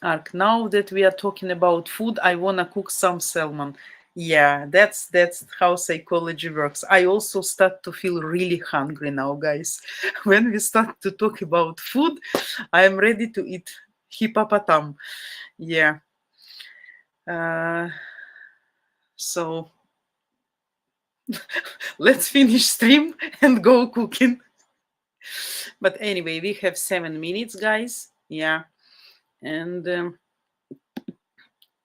Ark, now that we are talking about food, I wanna cook some salmon. Yeah, that's how psychology works. I also start to feel really hungry now, guys. When we start to talk about food, I am ready to eat hippopotam. Yeah. So let's finish stream and go cooking. But anyway, we have 7 minutes, guys. Yeah. And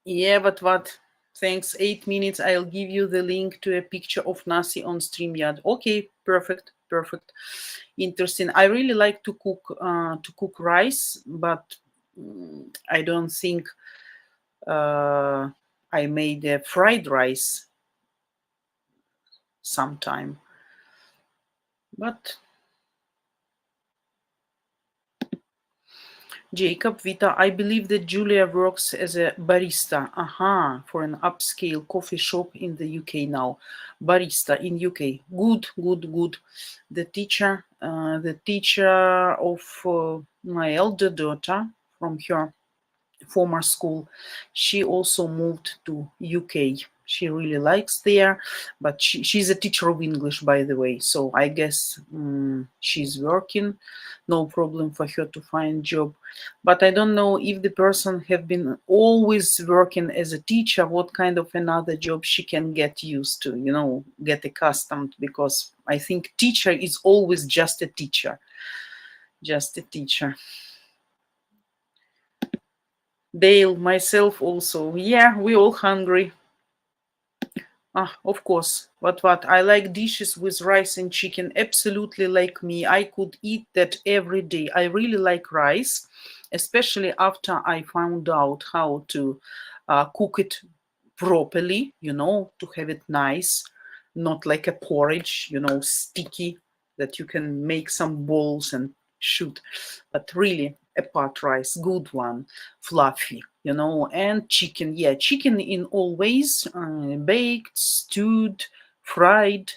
yeah, but what? Thanks. 8 minutes. I'll give you the link to a picture of Nasi on Streamyard. Okay, perfect. Interesting. I really like to cook rice, but I don't think I made a fried rice sometime. But Jacob, Vita, I believe that Julia works as a barista. For an upscale coffee shop in the UK now. Barista in UK. Good. The teacher of my elder daughter from her former school, she also moved to UK. She really likes there, but she's a teacher of English, by the way. So I guess she's working. No problem for her to find job. But I don't know if the person have been always working as a teacher, what kind of another job she can get used to, get accustomed, because I think teacher is always just a teacher. Just a teacher. Dale, myself also. Yeah, we all hungry. Ah, of course. What? I like dishes with rice and chicken. Absolutely like me. I could eat that every day. I really like rice, especially after I found out how to cook it properly, to have it nice, not like a porridge, sticky, that you can make some balls and shoot, but really a pot rice, good one, fluffy, and chicken. Yeah, chicken in all ways, baked, stewed, fried,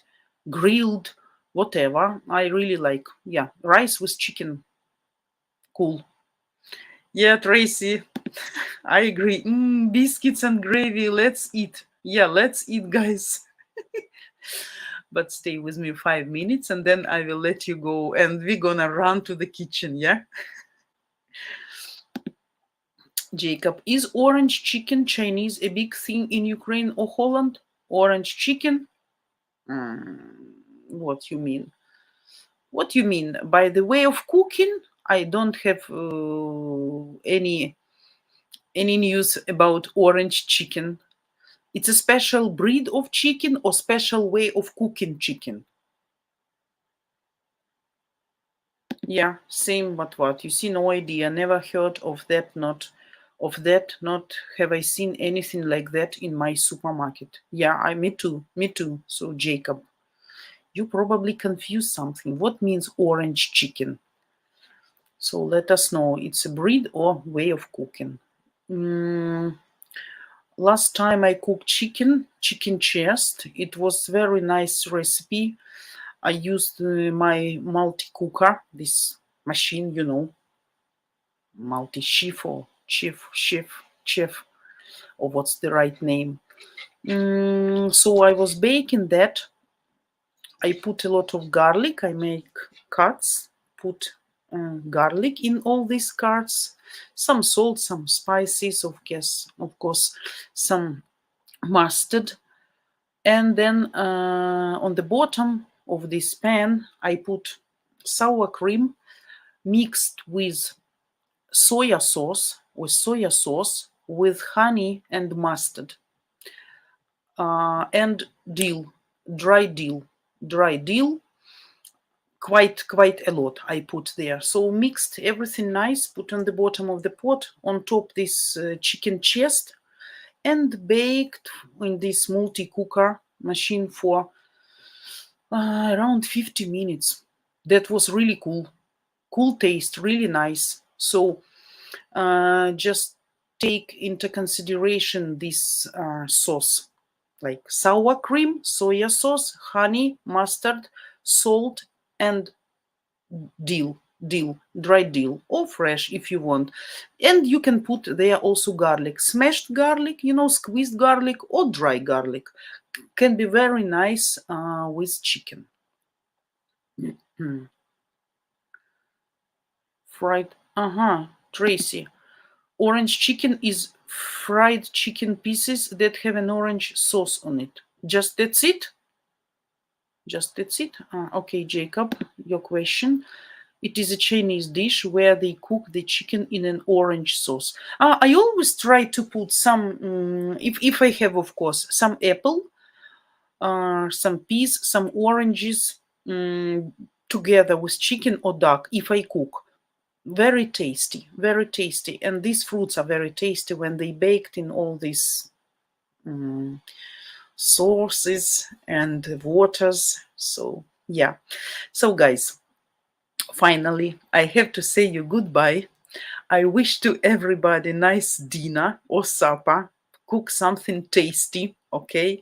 grilled, whatever. I really like, yeah, rice with chicken. Cool. Yeah, Tracy, I agree. Biscuits and gravy. Let's eat. Yeah, let's eat, guys. But stay with me 5 minutes and then I will let you go and we're gonna run to the kitchen, yeah? Jacob, is orange chicken Chinese a big thing in Ukraine or Holland? Orange chicken? What you mean? What you mean? By the way of cooking, I don't have any news about orange chicken. It's a special breed of chicken or special way of cooking chicken? Yeah, same but what? You see, no idea. Never heard of that, not have I seen anything like that in my supermarket. Yeah, me too. So Jacob, you probably confused something. What means orange chicken? So let us know. It's a breed or way of cooking. Last time I cooked chicken chest. It was very nice recipe. I used my multi-cooker, this machine, multi-chef or chef, or what's the right name. So I was baking that. I put a lot of garlic. I make cuts, put garlic in all these cuts, some salt, some spices, of course, some mustard. And then on the bottom of this pan, I put sour cream mixed with soya sauce, with honey and mustard, and dry dill, quite a lot I put there. So mixed everything nice, put on the bottom of the pot, on top this chicken chest, and baked in this multi-cooker machine for around 50 minutes. That was really cool taste, really nice. So just take into consideration this sauce, like sour cream, soya sauce, honey, mustard, salt, and dry dill, or fresh if you want. And you can put there also garlic, smashed garlic, squeezed garlic, or dry garlic. Can be very nice with chicken. Fried, Tracy. Orange chicken is fried chicken pieces that have an orange sauce on it. Just that's it? Okay, Jacob, your question. It is a Chinese dish where they cook the chicken in an orange sauce. I always try to put some, if I have, of course, some apple, some peas, some oranges together with chicken or duck if I cook. Very tasty, very tasty. And these fruits are very tasty when they baked in all these sauces and waters. So yeah. So guys, finally, I have to say you goodbye. I wish to everybody nice dinner or supper. Cook something tasty, okay?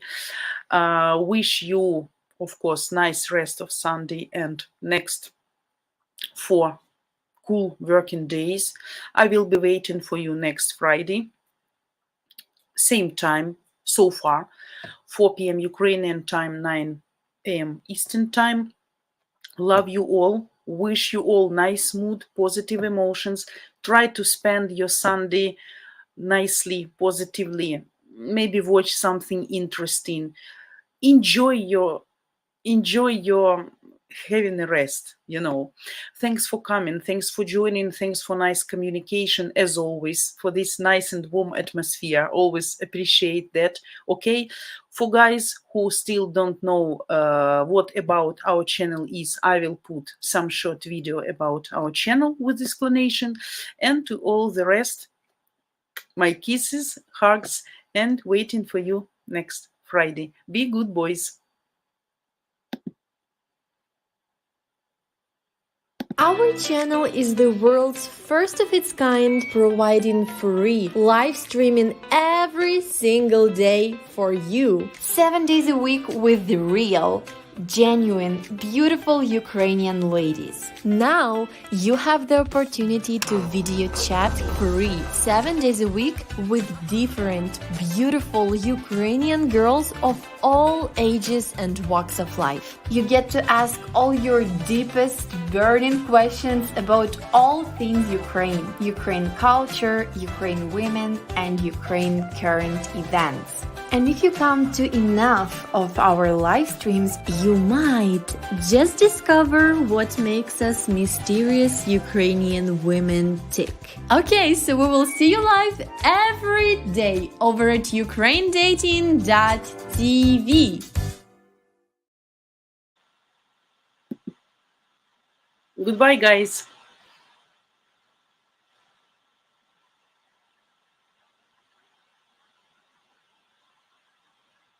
Wish you, of course, nice rest of Sunday and next 4 cool working days. I will be waiting for you next Friday. Same time so far, 4 p.m. Ukrainian time, 9 a.m. Eastern time. Love you all. Wish you all nice mood, positive emotions. Try to spend your Sunday nicely, positively. Maybe watch something interesting. Enjoy your having a rest, you know. Thanks for coming, thanks for joining, thanks for nice communication as always, for this nice and warm atmosphere. Always appreciate that. Okay, for guys who still don't know what about our channel is, I will put some short video about our channel with explanation. And to all the rest, my kisses, hugs, and waiting for you next Friday. Be good, boys. Our channel is the world's first of its kind, providing free live streaming every single day for you. 7 days a week with the real, genuine, beautiful Ukrainian ladies. Now you have the opportunity to video chat free 7 days a week with different, beautiful Ukrainian girls of all ages and walks of life. You get to ask all your deepest, burning questions about all things Ukraine, Ukraine culture, Ukraine women, and Ukraine current events. And if you come to enough of our live streams, you might just discover what makes us mysterious Ukrainian women tick. Okay, so we will see you live every day over at ukrainedating.tv. Goodbye, guys.